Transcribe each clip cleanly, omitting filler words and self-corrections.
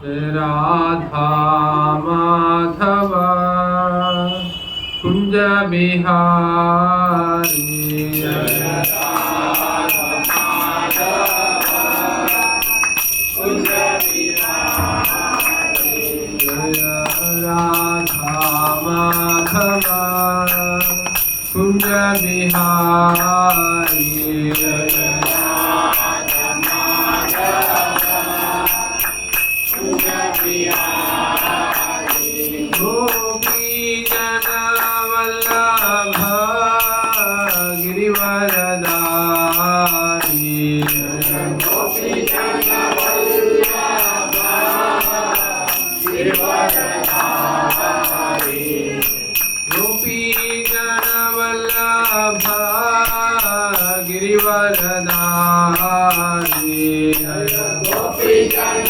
जय राधा माधव कुंज बिहारी जय राधा माधव कुंज बिहारी जय राधा माधव कुंज बिहारी जय राधा माधव गोपी जन वल्लभ गिरिवरधारी गोपी जन वल्लभ गिरिवरधारी गोपी जन वल्लभ गिरिवरधारी गोपी जन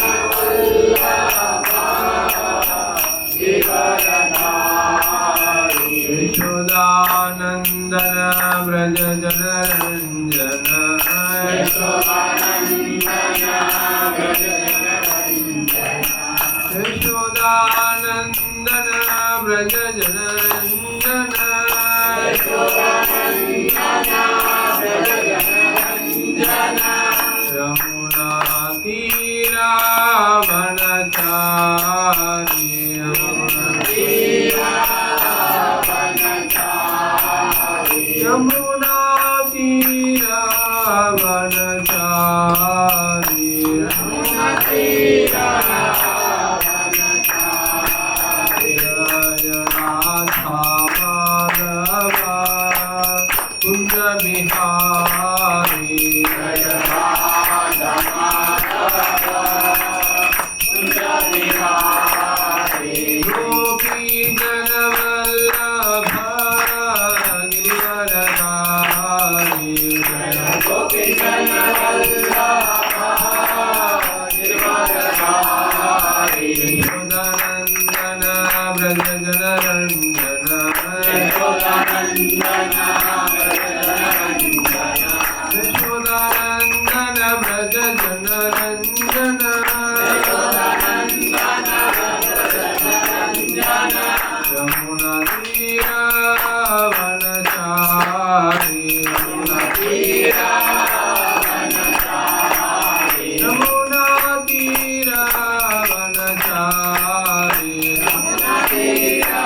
यशोदानंदन व्रज जनरंजन यशोदानंदन व्रज जनरंजन यमुना तीरा वनचारी यमुना तीरा वनचारी जय राधा माधव कुंज बिहारी जय राधा माधव कुंज बिहारी गोपी जन वल्लभ गिरिवरधारी गोपी जन वल्लभ गिरिवरधारी यशोदानंदन व्रज जनरंजन यशोदानंदन व्रज जनरंजन यमुना तीरा वनचारी यमुना तीरा वनचारी यमुना तीरा वनचारी यमुना तीरा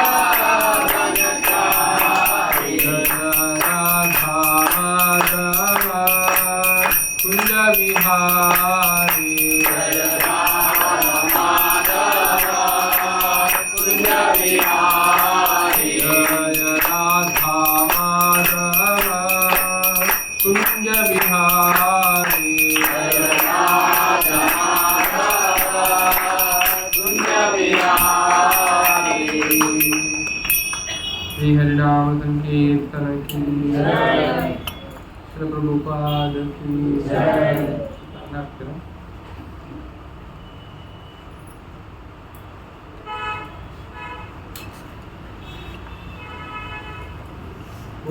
वनचारी जय राधा माधव कुंज बिहारी जय राधा माधव कुंज बिहारी जय राधा माधव कुंज बिहारी जय राधा माधव कुंज बिहारी श्री हरिनाम संकीर्तन की जय श्री प्रभुपाद की जय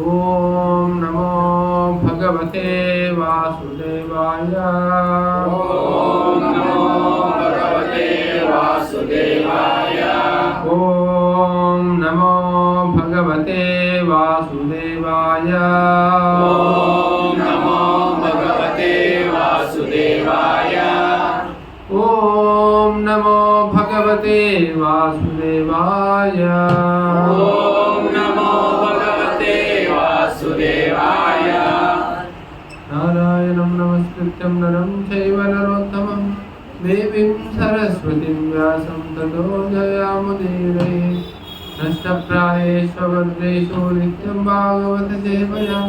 ओम नमो भगवते वासुदेवाय ओम नमो भगवते वासुदेवाय ओम नमो भगवते वासुदेवाय ओम नमो भगवते वासुदेवाय ओम नमो भगवते वासुदेवाय ओम नमो भगवते वासुदेवाय नारायणं नमस्कृत्यं नरं चैव नरोत्तमं देवीं सरस्वतीं व्यासं ततो जयामुदीरये नष्टप्रायेष्वभद्रेषु नित्यं भागवत सेवया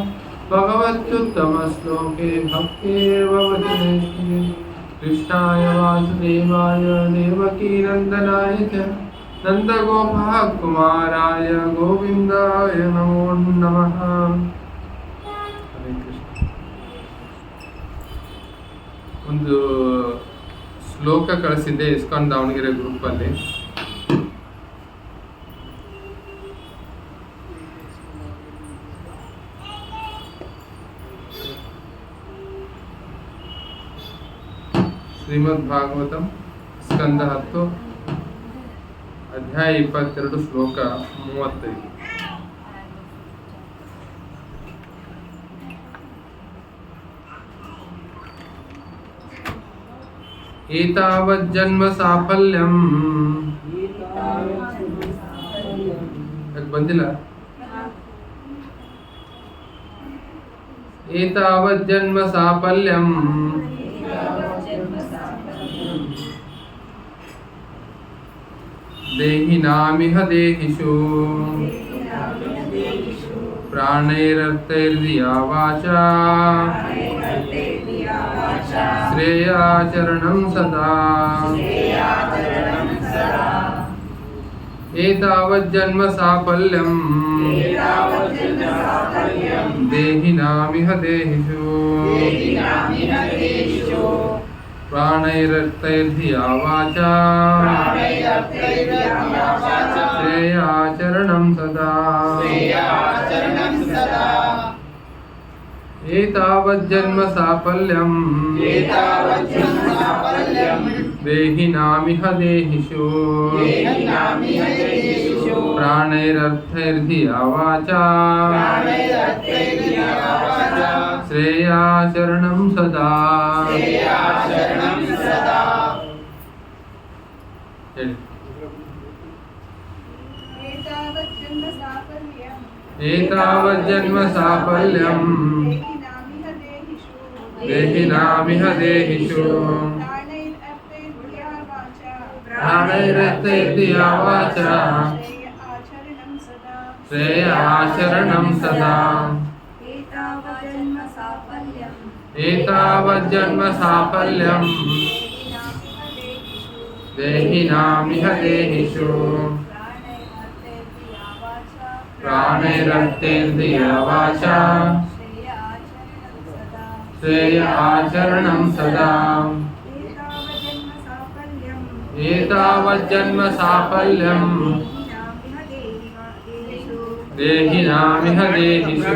भगवत्युत्तमश्लोके भक्तिर्भवति नैष्ठिके कृष्णाय वासुदेवाय देवकीनन्दनाय च नन्दगोपः कुमाराय गोविन्दाय नमो नमः ಹರೇ ಕೃಷ್ಣ. ಒಂದು ಶ್ಲೋಕ ಕಳಿಸಿದ್ದೆ ಇಸ್ಕಾನ್ ದಾವಣಗೆರೆ ಗ್ರೂಪಲ್ಲಿ. ಶ್ರೀಮದ್ ಭಾಗವತಂ ಸ್ಕಂದ 10 ಅಧ್ಯಾಯ 22 ಶ್ಲೋಕ 35. ಏತಾವಜ್ಜನ್ಮ ಸಾಫಲ್ಯಂ ಬಂದಿಲ್ಲ. ಏತಾವಜ್ಜನ್ಮ ಸಾಫಲ್ಯಂ ದೇಹಿನಾಮಿಹ ದೇಹಿಷು ಪ್ರಾಣೈರರ್ಥೈರ್ಧಿಯಾ ವಾಚಾ ಶ್ರೇಯಾಚರಣಂ ಸದಾ. ಏತಾವಜ್ಜನ್ಮ ಸಾಫಲ್ಯಂ ದೇಹಿನಾಮಿಹ ದೇಹಿಷು ಪ್ರಾಣೈರರ್ಥೈರ್ಧಿಯಾ ವಾಚಾ ಶ್ರೇಯಾಚರಣಂ ಸದಾ. ಏತಾವಜ್ಜನ್ಮ ಸಾಫಲ್ಯಂ ದೇಹಿನಾಮಿಹ ದೇಹಿಷು ಪ್ರಾಣೈರರ್ಥೈರ್ಧಿಯಾ ವಾಚಾ ಶ್ರೇಯಾಚರಣಂ ಸದಾ. ಹೇಳಿ. ಏತಾವಜ್ಜನ್ಮ ಸಾಫಲ್ಯಂ ದೇಹಿನಾಮಿಹ ದೇಹಿಷು ಪ್ರಾಣೈರರ್ಥೈರ್ಧಿಯಾ ವಾಚಾ ಶ್ರೇಯಾಚರಣಂ ಸದಾ. ಏತಾವಜ್ಜನ್ಮ ಸಾಫಲ್ಯಂ ದೇಹಿನಾಮಿಹ ದೇಹಿಷು ಪ್ರಾಣೈರರ್ಥೈರ್ಧಿಯಾ ವಾಚಾ ಶ್ರೇಯಾಚರಣಂ ಸದಾ. ಏತಾವಜ್ಜನ್ಮ ಸಾಫಲ್ಯಂ ದೇಹಿನಾಮಿಹ ದೇಹಿಷು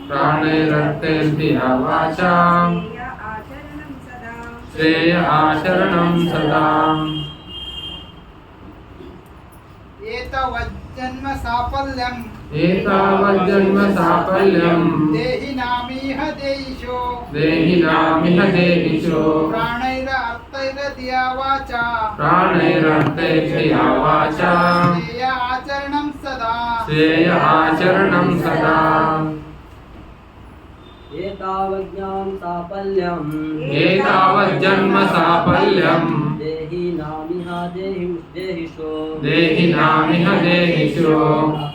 ಪ್ರಾಣೈರರ್ಥೈರ್ಧಿಯಾ ವಾಚಾ ಶ್ರೇಯಾಚರಣಂ ಸದಾ. ಏತಾವಜ್ಜನ್ಮ ಸಾಫಲ್ಯಂ ಏತಾವಜ್ಜನ್ಮ ಸಾಫಲ್ಯಂ ದೇಹಿನಾಮಿಹ ದೇಹಿಷು ದೇಹಿನಾಮಿಹ ದೇಹಿಷು ಪ್ರಾಣೈರರ್ಥೈರ್ಧಿಯಾ ವಾಚಾ ಪ್ರಾಣೈರರ್ಥೈರ್ಧಿಯಾ ವಾಚಾ ಶ್ರೇಯಾಚರಣಂ ಸದಾ. ಶ್ರೇಯಾಚರಣಂ ಸದಾ. ಏತಾವಜ್ಞಾಂ ಸಾಫಲ್ಯಂ ಏತಾವಜ್ಜನ್ಮ ಸಾಫಲ್ಯಂ ದೇಹಿನಾಮಿಹ ದೇಹಿಷು ದೇಹಿನಾಮಿಹ ದೇಹಿಷು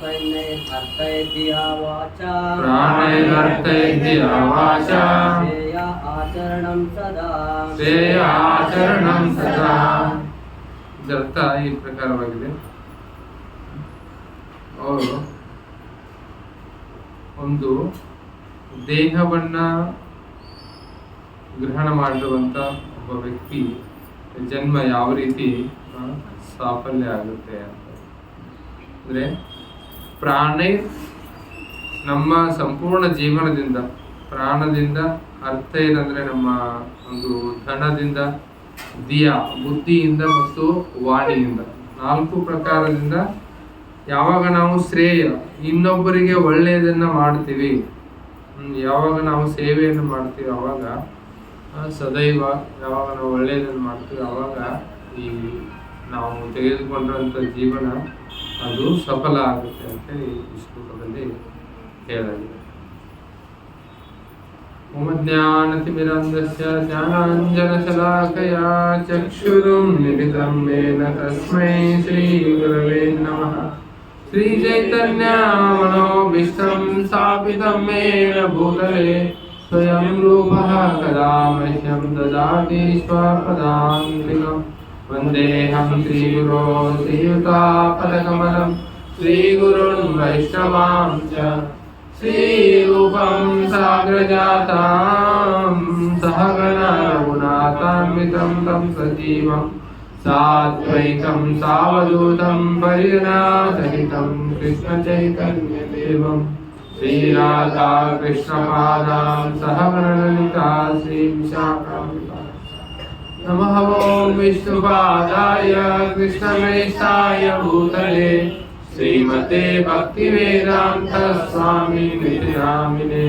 ಪ್ರಾಣೈರರ್ಥೈರ್ಧಿಯಾ ವಾಚಾ ಪ್ರಾಣೈರರ್ಥೈರ್ಧಿಯಾ ವಾಚಾ ಶ್ರೇಯಾಚರಣಂ ಸದಾ. ಶ್ರೇಯಾಚರಣಂ ಸದಾ. ಇದರರ್ಥ ಈ ಪ್ರಕಾರವಾಗಿದೆ. ಅವರು ಒಂದು ದೇಹವನ್ನ ಗ್ರಹಣ ಮಾಡಿರುವಂತ ಒಬ್ಬ ವ್ಯಕ್ತಿ ಜನ್ಮ ಯಾವ ರೀತಿ ಸಾಫಲ್ಯ ಆಗುತ್ತೆ ಅಂತ ಅಂದ್ರೆ, ಪ್ರಾಣೈ ನಮ್ಮ ಸಂಪೂರ್ಣ ಜೀವನದಿಂದ, ಪ್ರಾಣದಿಂದ, ಅರ್ಥೈರ್ ಅಂದ್ರೆ ನಮ್ಮ ಒಂದು ಧನದಿಂದ, ದಿಯ ಬುದ್ಧಿಯಿಂದ ಮತ್ತು ವಾಣಿಯಿಂದ, 4 ಪ್ರಕಾರದಿಂದ ಯಾವಾಗ ನಾವು ಶ್ರೇಯ ಇನ್ನೊಬ್ಬರಿಗೆ ಒಳ್ಳೆಯದನ್ನ ಮಾಡ್ತೀವಿ, ಯಾವಾಗ ನಾವು ಸೇವೆಯನ್ನು ಮಾಡ್ತೀವಿ, ಅವಾಗ ಸದೈವ ಯಾವಾಗ ನಾವು ಒಳ್ಳೆಯದನ್ನು ಮಾಡ್ತೀವಿ ಅವಾಗ ಈ ನಾವು ತೆಗೆದುಕೊಂಡಂಥ ಜೀವನ ಅದು ಸಫಲ ಆಗುತ್ತೆ ಅಂತ ಈ ಶ್ಲೋಕದಲ್ಲಿ ಹೇಳಲಾಗಿದೆ. ಓಂ ಜ್ಞಾನತಿಮಿರಂಧಸ್ಯ ಜ್ಞಾನಾಂಜನಶಲಾಕಯಾ ಚಕ್ಷುರುನ್ಮಿಲಿತಂ ಯೇನ ತಸ್ಮೈ ಶ್ರೀ ಗುರವೇ ನಮಃ. ಶ್ರೀ ಚೈತನ್ಯ ಮನೋಭೀಷ್ಟಂ ಸ್ಥಾಪಿತಂ ಯೇನ ಭೂತಲೆ ಸ್ವಯಂ ರೂಪಃ ಕದಾ ಮಹ್ಯಂ ದದಾತಿ ಸ್ವಪದಾಂತಿಕಂ. ವಂದೇಹಂ ಶ್ರೀಗುರೋ ಶ್ರೀಯುತಾಪದಕಮಲಂ ಶ್ರೀಗುರುನ್ ವೈಷ್ಣವಾಂಚ ಶ್ರೀರೂಪಂ ಸಾಗ್ರಜಾತಾಂ ಸಹಗಣ ರಘುನಾಥಾನ್ವಿತಂ तं ಸಜೀವಂ ಸಾದ್ವೈತಂ ಸಾವಧೂತಂ ಪರಿಜನಸಹಿತಂ ಕೃಷ್ಣ ಚೈತನ್ಯ ದೇವಂ ಶ್ರೀರಾಧಾ ಕೃಷ್ಣ ಪಾದಾಂ ಸಹಗಣ ಲಲಿತಾ ಶ್ರೀ ವಿಶಾಖಾಂ नमः ॐ विष्णुपादाय कृष्णप्रेष्ठाय भूतले श्रीमते भक्तिवेदान्त स्वामी नामिने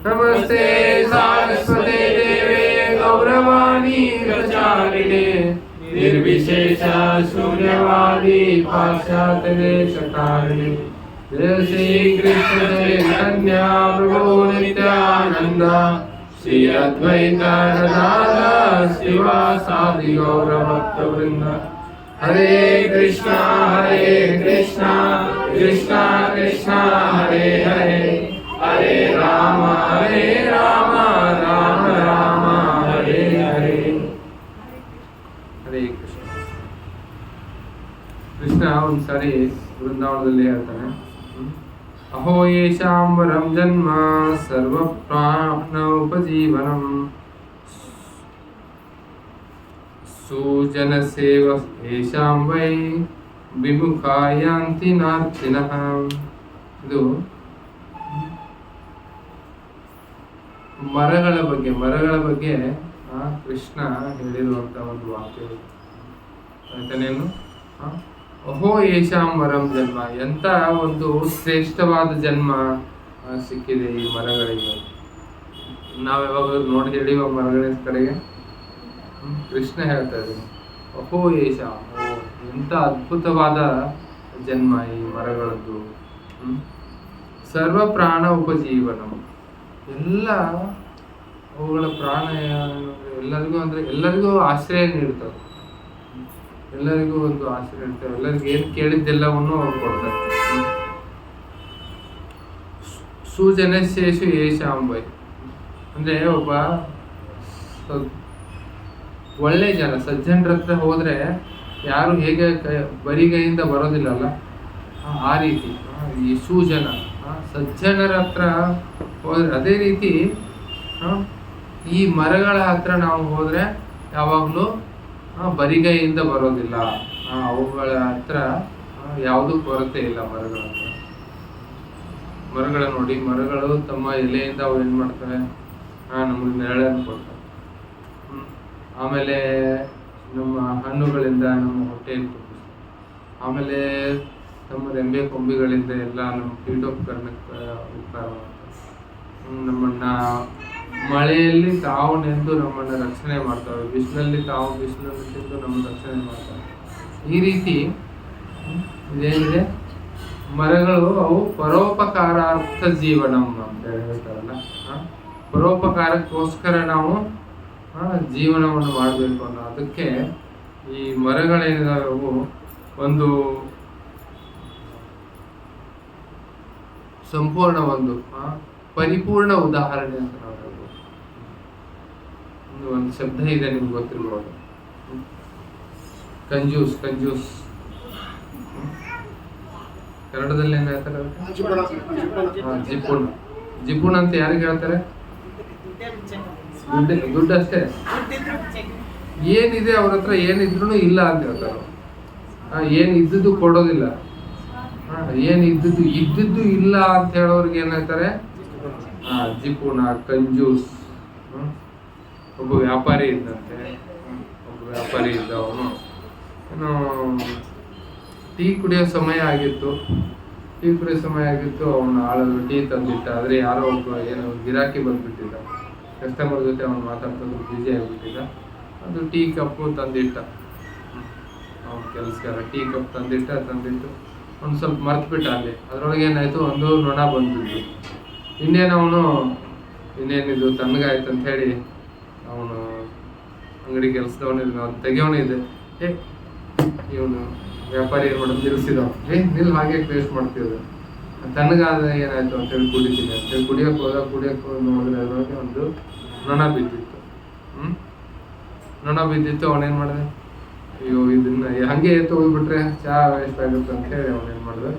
नमस्ते सारस्वते देवे गौरवाणी प्रचारिणे निर्विशेष शून्यवादी पाश्चात्य देशकारिणे जय श्री कृष्ण चैतन्य प्रभु नित्यानंद श्री अद्वैत गदाधर शिवासादि गौर भक्त वृंद हरे कृष्णा कृष्णा कृष्णा हरे हरे हरे राम राम राम हरे हरे हरे कृष्ण कृष्ण ಒಂದ್ಸಾರಿ ವೃಂದಾವನದಲ್ಲಿ ಹೇಳ್ತಾನೆ अहो येषां वरं जन्म सर्वप्राणोपजीवनं सुजनसेव येषां वै विमुखा यान्ति नार्थिनः ಇದು ಮರಗಳ ಬಗ್ಗೆ ಕೃಷ್ಣ ಹೇಳಿರುವಂತ ಒಂದು ವಾಕ್ಯ ಆಯ್ತಾನೇನು ಅಹೋ ಯೇಷಾಂ ವರಂ ಜನ್ಮ, ಎಂತ ಒಂದು ಶ್ರೇಷ್ಠವಾದ ಜನ್ಮ ಸಿಕ್ಕಿದೆ ಈ ಮರಗಳಿಗೆ. ನಾವು ಯಾವಾಗಲೂ ನೋಡಿದೇಳಿ ಮರಗಳ ಕಡೆಗೆ ಕೃಷ್ಣ ಹೇಳ್ತಾ ಇದ್ದೀನಿ ಅಹೋ ಯೇಷಾಂ, ಎಂತ ಅದ್ಭುತವಾದ ಜನ್ಮ ಈ ಮರಗಳದ್ದು. ಸರ್ವ ಪ್ರಾಣ ಉಪಜೀವನ, ಎಲ್ಲ ಅವುಗಳ ಪ್ರಾಣ ಎಲ್ಲರಿಗೂ ಆಶ್ರಯ ನೀಡ್ತವೆ, ಎಲ್ಲರಿಗೂ ಒಂದು ಆಶ್ರಯ ಇರ್ತವೆ, ಎಲ್ಲರಿಗೂ ಏನು ಕೇಳಿದ್ದೆಲ್ಲವನ್ನು ಅವ್ರು ಕೊಡ್ತಾರೆ. ಸುಜನಶೇಷು ಯೇಷಾಂಬೈ ಅಂದ್ರೆ ಒಬ್ಬ ಒಳ್ಳೆ ಜನ ಸಜ್ಜನರ ಹತ್ರ ಹೋದ್ರೆ ಯಾರು ಹೇಗೆ ಬರಿಗೈಯಿಂದ ಬರೋದಿಲ್ಲಲ್ಲ, ಆ ರೀತಿ ಈ ಸುಜನ ಸಜ್ಜನರ ಹತ್ರ ಹೋದ್ರೆ ಅದೇ ರೀತಿ ಈ ಮರಗಳ ಹತ್ರ ನಾವು ಹೋದ್ರೆ ಯಾವಾಗಲೂ ಬರಿಗೈಯಿಂದ ಬರೋದಿಲ್ಲ. ಅವುಗಳ ಹತ್ರ ಯಾವುದೂ ಕೊರತೆ ಇಲ್ಲ. ಮರಗಳ ನೋಡಿ, ಮರಗಳು ತಮ್ಮ ಎಲೆಯಿಂದ ಅವು ಏನ್ ಮಾಡ್ತವೆ, ನಮಗೆ ನೆರಳನ್ನು ಕೊಡ್ತವೆ. ಆಮೇಲೆ ನಮ್ಮ ಹಣ್ಣುಗಳಿಂದ ನಮ್ಮ ಹೊಟ್ಟೆಯನ್ನು ತುಂಬಿಸ್ತವೆ. ಆಮೇಲೆ ನಮ್ಮ ರೆಂಬೆ ಕೊಂಬಿಗಳಿಂದ ಎಲ್ಲ ನಮ್ಮ ಪೀಠೋಪಕರಣಕ್ಕೆ ಉಪಕಾರ ಮಾಡ್ತವೆ. ನಮ್ಮನ್ನ ಮಳೆಯಲ್ಲಿ ತಾವು ನೆಂದು ನಮ್ಮನ್ನು ರಕ್ಷಣೆ ಮಾಡ್ತವೆ, ಬಿಸಿಲಲ್ಲಿ ತಾವು ಬಿಸಿಲನ್ನು ತಿಂದು ನಮ್ಮ ರಕ್ಷಣೆ ಮಾಡ್ತವೆ. ಈ ರೀತಿ ಇದೇನಿದೆ, ಮರಗಳು ಅವು ಪರೋಪಕಾರಾರ್ಥ ಜೀವನಂ ಅಂತ ಹೇಳ್ತಾರಲ್ಲ, ಪರೋಪಕಾರಕ್ಕೋಸ್ಕರ ನಾವು ಜೀವನವನ್ನು ಮಾಡಬೇಕು ಅನ್ನೋ ಅದಕ್ಕೆ ಈ ಮರಗಳೇನಿದಾವೆ ಅವು ಒಂದು ಸಂಪೂರ್ಣ ಒಂದು ಪರಿಪೂರ್ಣ ಉದಾಹರಣೆ ಅಂತ ನಾವು ಹೇಳ್ಬೋದು. ಒಂದು ಶಬ್ದ ಇದೆ, ನಿಮ್ಗೆ ಗೊತ್ತಿರ್ಬೋದು, ಕಂಜೂಸ್. ಕನ್ನಡದಲ್ಲಿ ಏನ್ ಹೇಳ್ತಾರೆ? ಜಿಪುಣ ಅಂತ ಯಾರಿಗೆ ಹೇಳ್ತಾರೆ? ದುಡ್ಡು ಅಷ್ಟೇ, ಏನಿದೆ ಅವ್ರ ಹತ್ರ, ಏನಿದ್ರು ಇಲ್ಲ ಅಂತ ಹೇಳ್ತಾರೆ. ಏನ್ ಇದ್ದದ್ದು ಕೊಡೋದಿಲ್ಲ, ಏನ್ ಇದ್ದದ್ದು ಇಲ್ಲ ಅಂತ ಹೇಳೋರ್ಗೆ ಏನ್ ಹೇಳ್ತಾರೆ? ಜಿಪುಣ, ಕಂಜೂಸ್. ಒಬ್ಬ ವ್ಯಾಪಾರಿ ಇದ್ದಂತೆ, ಅವನು ಏನು ಟೀ ಕುಡಿಯೋ ಸಮಯ ಆಗಿತ್ತು, ಅವನು ಆಳು ಟೀ ತಂದಿಟ್ಟ. ಆದ್ರೆ ಯಾರೋ ಒಬ್ಬ ಏನೋ ಗಿರಾಕಿ ಬಂದ್ಬಿಟ್ಟಿದ್ದ, ಕಸ್ಟಮರ್ ಜೊತೆ ಅವನು ಮಾತಾಡ್ಕೊಂಡು ಬಿಜಿ ಆಗಿಬಿಟ್ಟಿದ್ದ. ಅದು ಟೀ ಕಪ್ಪು ತಂದಿಟ್ಟ, ಅವನ ಕೆಲಸಗಾರ ಟೀ ಕಪ್ ತಂದಿಟ್ಟು ಒಂದು ಸ್ವಲ್ಪ ಮರ್ತ್ಬಿಟ್ಟ ಅಲ್ಲಿ. ಅದ್ರೊಳಗೆ ಏನಾಯ್ತು, ಒಂದು ನೊಣ ಬಂದ್ಬಿಟ್ಟು. ಇನ್ನೇನಿದು ತಣ್ಣಗಾಯ್ತು ಅಂತ ಹೇಳಿ ಅವನು ಅಂಗಡಿ ಕೆಲಸದವನಿದ್ದ, ಅವ್ನು ತೆಗಿಯೋನಿದೆ. ಇವನು ವ್ಯಾಪಾರಿ ಏನ್ ಮಾಡೋದು, ನಿಲ್ಸಿದವ, ನಿಲ್ ಹಾಗೆ ವೇಸ್ಟ್ ಮಾಡ್ತಿದ್ರು. ತಣ್ಣಗಾದ ಏನಾಯ್ತು ಅಂತೇಳಿ ಕುಡಿತೀನಿ ಅಂತೇಳಿ ಕುಡಿಯಕ್ಕೆ ಹೋದ ನೋಡಿದ್ರೆ ಅದ್ರೊಳಗೆ ಒಂದು ನೊಣ ಬಿದ್ದಿತ್ತು. ಅವನೇನ್ ಮಾಡಿದೆ, ಅಯ್ಯೋ ಇದನ್ನ ಹಂಗೆ ಎತ್ತು ಹೋಗ್ಬಿಟ್ರೆ ಚಹಾ ವೇಸ್ಟ್ ಆಗುತ್ತೆ ಅಂತ ಹೇಳಿ ಅವನೇನ್ ಮಾಡಿದೆ,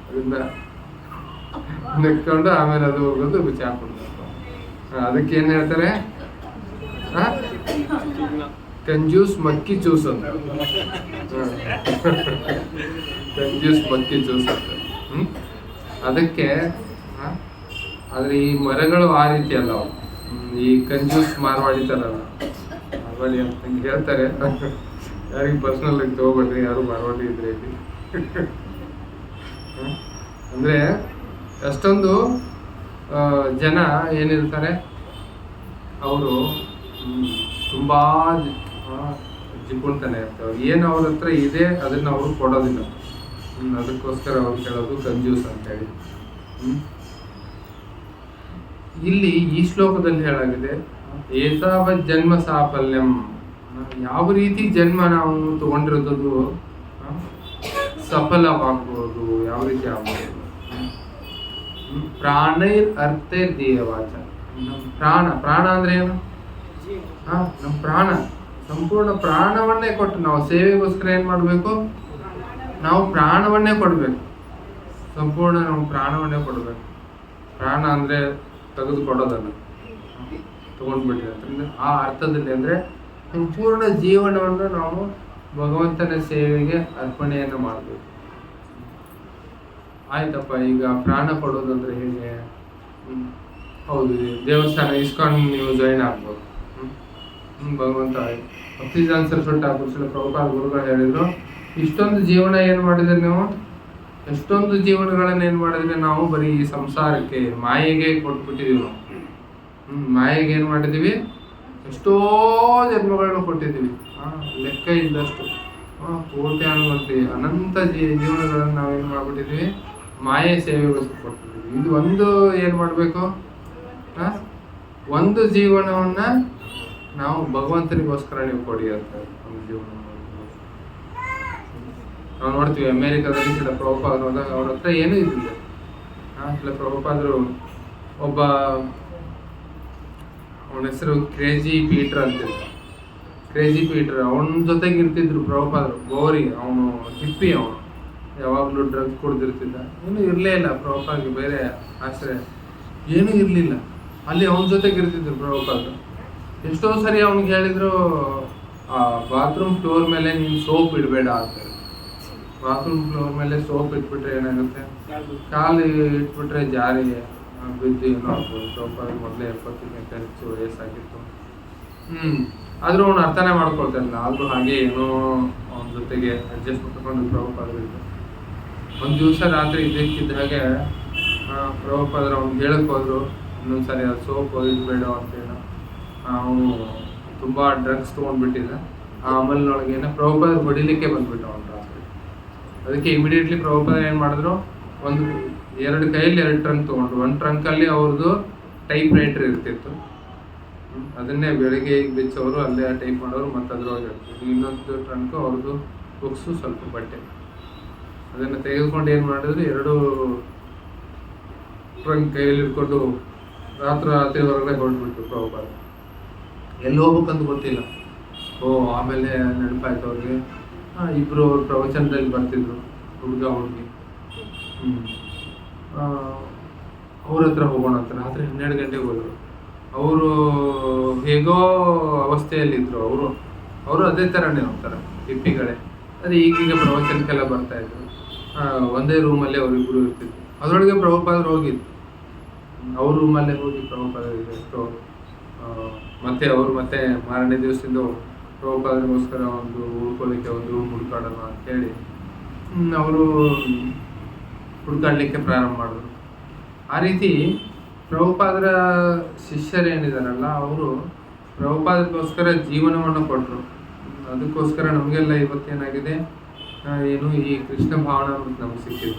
ಅದರಿಂದ ನೆಕ್ಕೊಂಡು ಆಮೇಲೆ ಅದು ಹೋಗೋದು ಚಹಾ ಕುಡ್ದು. ಅದಕ್ಕೆ ಏನ್ ಹೇಳ್ತಾರೆ, ಕಂಜೂಸ್ ಮಕ್ಕಿ ಜ್ಯೂಸ್ ಅಂತ. ಕಂಜೂಸ್ ಮಕ್ಕಿ ಜ್ಯೂಸ್ ಅಂತ. ಅದಕ್ಕೆ ಆದ್ರೆ ಈ ಮರಗಳು ಆ ರೀತಿ ಅಲ್ಲ, ಅವು ಈ ಕಂಜೂಸ್ ಮಾರ್ವಾಡಿ ಥರಲ್ಲ, ಮಾರ್ವಾಡಿ ಅಂತ ಹಿಂಗೆ ಹೇಳ್ತಾರೆ. ಯಾರಿಗೆ ಪರ್ಸ್ನಲ್ ಆಗಿ ತಗೋಬೇಡ್ರಿ, ಯಾರು ಮಾರ್ವಾಡಿ ಇದ್ರೆ ಇಲ್ಲಿ. ಅಂದರೆ ಅಷ್ಟೊಂದು ಜನ ಏನಿರ್ತಾರೆ ಅವರು ತುಂಬ ಜಿಪುಣ್ತಾನೆ ಇರ್ತಾರೆ. ಏನು ಅವ್ರ ಹತ್ರ ಇದೆ ಅದನ್ನು ಅವರು ಕೊಡೋದಿಲ್ಲ. ಅದಕ್ಕೋಸ್ಕರ ಅವ್ರು ಕೇಳೋದು ಕಂಜೂಸ್ ಅಂತೇಳಿ. ಇಲ್ಲಿ ಈ ಶ್ಲೋಕದಲ್ಲಿ ಹೇಳಾಗಿದೆ, ಏತಾವತ್ ಜನ್ಮ ಸಾಫಲ್ಯಂ, ಯಾವ ರೀತಿ ಜನ್ಮ ನಾವು ತಗೊಂಡಿರೋದು ಸಫಲವಾಗ್ಬೋದು, ಯಾವ ರೀತಿ ಆಗ್ಬೋದು. ಪ್ರಾಣೈರ್ ಅರ್ಥೈರ್ ದೇಯವಾಚ, ಪ್ರಾಣ, ಪ್ರಾಣ ಅಂದ್ರೆ ಏನು? ನಮ್ಮ ಪ್ರಾಣ, ಸಂಪೂರ್ಣ ಪ್ರಾಣವನ್ನೇ ಕೊಟ್ಟು ನಾವು ಸೇವೆಗೋಸ್ಕರ ಏನ್ ಮಾಡ್ಬೇಕು? ನಾವು ಪ್ರಾಣವನ್ನೇ ಕೊಡ್ಬೇಕು. ಸಂಪೂರ್ಣ ನಾವು ಪ್ರಾಣವನ್ನೇ ಕೊಡ್ಬೇಕು. ಪ್ರಾಣ ಅಂದ್ರೆ ತೆಗೆದುಕೊಡೋದಲ್ಲ, ತಗೊಂಡ್ಬಿಟ್ರಿ ಅಂತಂದ್ರೆ ಆ ಅರ್ಥದಲ್ಲಿ ಅಂದ್ರೆ ಸಂಪೂರ್ಣ ಜೀವನವನ್ನು ನಾವು ಭಗವಂತನ ಸೇವೆಗೆ ಅರ್ಪಣೆಯನ್ನು ಮಾಡಬೇಕು. ಆಯ್ತಪ್ಪ, ಈಗ ಪ್ರಾಣ ಕೊಡೋದಂದ್ರೆ ಹೇಗೆ? ಹೌದು, ದೇವಸ್ಥಾನ ಇಸ್ಕಾನ್ ನೀವು ಜಾಯಿನ್ ಆಗ್ಬೋದು. ಭಗವಂತ ಆಕ್ಸಿಜನ್ ಸರಸ್ವತಿ ಠಾಕೂರ್ ಪ್ರಭುಪಾದ ಗುರುಗಳು ಹೇಳಿದ್ರು, ಇಷ್ಟೊಂದು ಜೀವನ ಏನ್ ಮಾಡಿದ್ರೆ ನೀವು, ಎಷ್ಟೊಂದು ಜೀವನಗಳನ್ನ ಏನ್ ಮಾಡಿದ್ರೆ ನಾವು ಬರೀ ಈ ಸಂಸಾರಕ್ಕೆ, ಮಾಯೆಗೆ ಕೊಟ್ಬಿಟ್ಟಿದೀವಿ ನಾವು. ಮಾಯೆಗೆ ಏನ್ ಮಾಡಿದೀವಿ? ಎಷ್ಟೋ ಜನ್ಮಗಳನ್ನ ಕೊಟ್ಟಿದ್ದೀವಿ, ಲೆಕ್ಕ ಇದ್ದಷ್ಟು, ಕೋಟ್ಯಾನುಗಟ್ಲೆ ಅನಂತ ಜೀವನಗಳನ್ನ ನಾವೇನ್ ಮಾಡ್ಬಿಟ್ಟಿದೀವಿ? ಮಾಯೆ ಸೇವೆಗೋಸ್ಕರ ಕೊಟ್ಟಿದ್ದೀವಿ. ಇದು ಒಂದು ಏನ್ ಮಾಡ್ಬೇಕು? ಒಂದು ಜೀವನವನ್ನ ನಾವು ಭಗವಂತನಿಗೋಸ್ಕರ ನೀವು ಕೊಡಿ ಅಂತ ಒಂದು ಜೀವನ. ನಾವು ನೋಡ್ತೀವಿ ಅಮೇರಿಕಾದಲ್ಲಿ ಶಿಲ ಪ್ರಭುಪಾದರು ಹೋದಾಗ ಅವ್ರ ಹತ್ರ ಏನೂ ಇರಲಿಲ್ಲ. ಶಿಲ ಪ್ರಭುಪಾದರು ಒಬ್ಬ, ಅವನ ಹೆಸರು ಕ್ರೇಜಿ ಪೀಟರ್ ಅಂತಿದ್ದ. ಕ್ರೇಜಿ ಪೀಟರ್ ಅವನ ಜೊತೆಗೆ ಇರ್ತಿದ್ರು ಪ್ರಭುಪಾದರು. ಗೋರಿ, ಅವನು ಹಿಪ್ಪಿ, ಅವನು ಯಾವಾಗಲೂ ಡ್ರಗ್ಸ್ ಕುಡ್ದಿರ್ತಿದ್ದ. ಏನೂ ಇರಲೇ ಇಲ್ಲ ಪ್ರಭುಪಾದರಿಗೆ, ಬೇರೆ ಆಶ್ರಯ ಏನೂ ಇರಲಿಲ್ಲ. ಅಲ್ಲಿ ಅವನ ಜೊತೆಗೆ ಇರ್ತಿದ್ರು ಪ್ರಭುಪಾದರು. ಎಷ್ಟೋ ಸರಿ ಅವ್ನಿಗೆ ಹೇಳಿದ್ರು, ಬಾತ್ರೂಮ್ ಫ್ಲೋರ್ ಮೇಲೆ ನೀನು ಸೋಪ್ ಇಡಬೇಡ ಅಂತ. ಬಾತ್ರೂಮ್ ಫ್ಲೋರ್ ಮೇಲೆ ಸೋಪ್ ಇಟ್ಬಿಟ್ರೆ ಏನಾಗುತ್ತೆ? ಕಾಲು ಇಟ್ಬಿಟ್ರೆ ಜಾರಿ ಬಿದ್ದು ಏನೋ ಆಗ್ಬೋದು. ಪ್ರಭುಪಾದ ಮೊದಲೇ 70 ಖರ್ಚು ವಯಸ್ಸಾಗಿತ್ತು. ಆದ್ರೂ ಅವ್ನು ಅರ್ಥನೇ ಮಾಡ್ಕೊಳ್ತಾಯಿಲ್ಲ. ಆದ್ರೂ ಹಾಗೆ ಏನೋ ಅವನ ಜೊತೆಗೆ ಅಡ್ಜಸ್ಟ್ ಮಾಡ್ಕೊಂಡು ಪ್ರಭುಪಾದರಿದ್ದು. ಒಂದು ದಿವಸ ರಾತ್ರಿ ಇದ್ದಕ್ಕಿದ್ದ ಹಾಗೆ ಪ್ರಭುಪಾದರು ಅವ್ನು ಹೇಳಕ್ ಹೋದ್ರು, ಇನ್ನೊಂದ್ಸರಿ ಅದು ಸೋಪ್ ಇಡಬೇಡ ಅಂತೇಳ. ಅವನು ತುಂಬ ಡ್ರಗ್ಸ್ ತೊಗೊಂಡ್ಬಿಟ್ಟಿದ್ದ. ಆ ಅಮಲ್ನೊಳಗೇನೆ ಪ್ರಭುಪಾದರು ಹೊಡಿಲಿಕ್ಕೆ ಬಂದ್ಬಿಟ್ಟು ಅವನು ರಾತ್ರಿ. ಅದಕ್ಕೆ ಇಮಿಡಿಯೇಟ್ಲಿ ಪ್ರಭುಪಾದ ಏನು ಮಾಡಿದ್ರು, ಎರಡು ಕೈಯಲ್ಲಿ 2 ಟ್ರಂಕ್ ತೊಗೊಂಡ್ರು. ಒಂದು ಟ್ರಂಕಲ್ಲಿ ಅವ್ರದ್ದು ಟೈಪ್ ರೈಟರ್ ಇರ್ತಿತ್ತು, ಅದನ್ನೇ ಬೆಳಿಗ್ಗೆ ಬಿಚ್ಚೋರು, ಅಲ್ಲೇ ಟೈಪ್ ಮಾಡೋರು, ಮತ್ತು ಅದ್ರೊಳಗೆ ಇರ್ತಿತ್ತು. ಇನ್ನೊಂದು ಟ್ರಂಕ್ ಅವ್ರದ್ದು ಬುಕ್ಸು, ಸ್ವಲ್ಪ ಬಟ್ಟೆ. ಅದನ್ನು ತೆಗೆದುಕೊಂಡು ಏನು ಮಾಡಿದ್ರು, 2 ಟ್ರಂಕ್ ಕೈಯಲ್ಲಿ ಇಟ್ಕೊಂಡು ರಾತ್ರಿ ಹೊರಗಡೆ ಹೊರಟ್ಬಿಟ್ರು ಪ್ರಭುಪಾದ. ಎಲ್ಲಿ ಹೋಗ್ಬೇಕಂತ ಗೊತ್ತಿಲ್ಲ. ಆಮೇಲೆ ನೆನಪಾಯ್ತು ಅವ್ರಿಗೆ, ಇಬ್ಬರು ಅವ್ರ ಪ್ರವಚನದಲ್ಲಿ ಬರ್ತಿದ್ರು, ಹುಡುಗ ಹುಡುಗಿ. ಅವ್ರ ಹತ್ರ ಹೋಗೋಣ ಅಂತ ರಾತ್ರಿ 12 ಗಂಟೆಗೆ ಹೋದ್ರು. ಅವರು ಹೇಗೋ ಅವಸ್ಥೆಯಲ್ಲಿದ್ದರು. ಅವರು ಅದೇ ಥರನೇ ಒಂಥರ ಹಿಪ್ಪಿಗಳೇ. ಅದೇ ಈಗೀಗ ಪ್ರವಚನಕ್ಕೆಲ್ಲ ಬರ್ತಾ ಇದ್ರು. ಒಂದೇ ರೂಮಲ್ಲೇ ಅವರಿಬ್ಬರು ಇರ್ತಿದ್ರು. ಅದರೊಳಗೆ ಪ್ರಭುಪಾದರು ಹೋಗಿದ್ದು. ಅವ್ರ ರೂಮಲ್ಲೇ ಹೋಗಿ ಪ್ರಭುಪಾದರಿಗೆ ಎಷ್ಟು ಮತ್ತೆ ಮಾರನೇ ದಿವಸದಿಂದ ಪ್ರಭುಪಾದರಿಗೋಸ್ಕರ ಒಂದು ಉಳ್ಕೊಳ್ಳಿಕ್ಕೆ ಒಂದು ರೂಮ್ ಹುಡುಕಾಡೋಣ ಅಂತೇಳಿ ಅವರು ಹುಡುಕಾಡಲಿಕ್ಕೆ ಪ್ರಾರಂಭ ಮಾಡಿದ್ರು. ಆ ರೀತಿ ಪ್ರಭುಪಾದರ ಶಿಷ್ಯರೇನಿದಾರಲ್ಲ, ಅವರು ಪ್ರಭುಪಾದರಿಗೋಸ್ಕರ ಜೀವನವನ್ನು ಕೊಟ್ಟರು. ಅದಕ್ಕೋಸ್ಕರ ನಮಗೆಲ್ಲ ಇವತ್ತೇನಾಗಿದೆ, ಏನು ಈ ಕೃಷ್ಣ ಭಾವನ ನಮ್ಗೆ ಸಿಕ್ಕಿದೆ.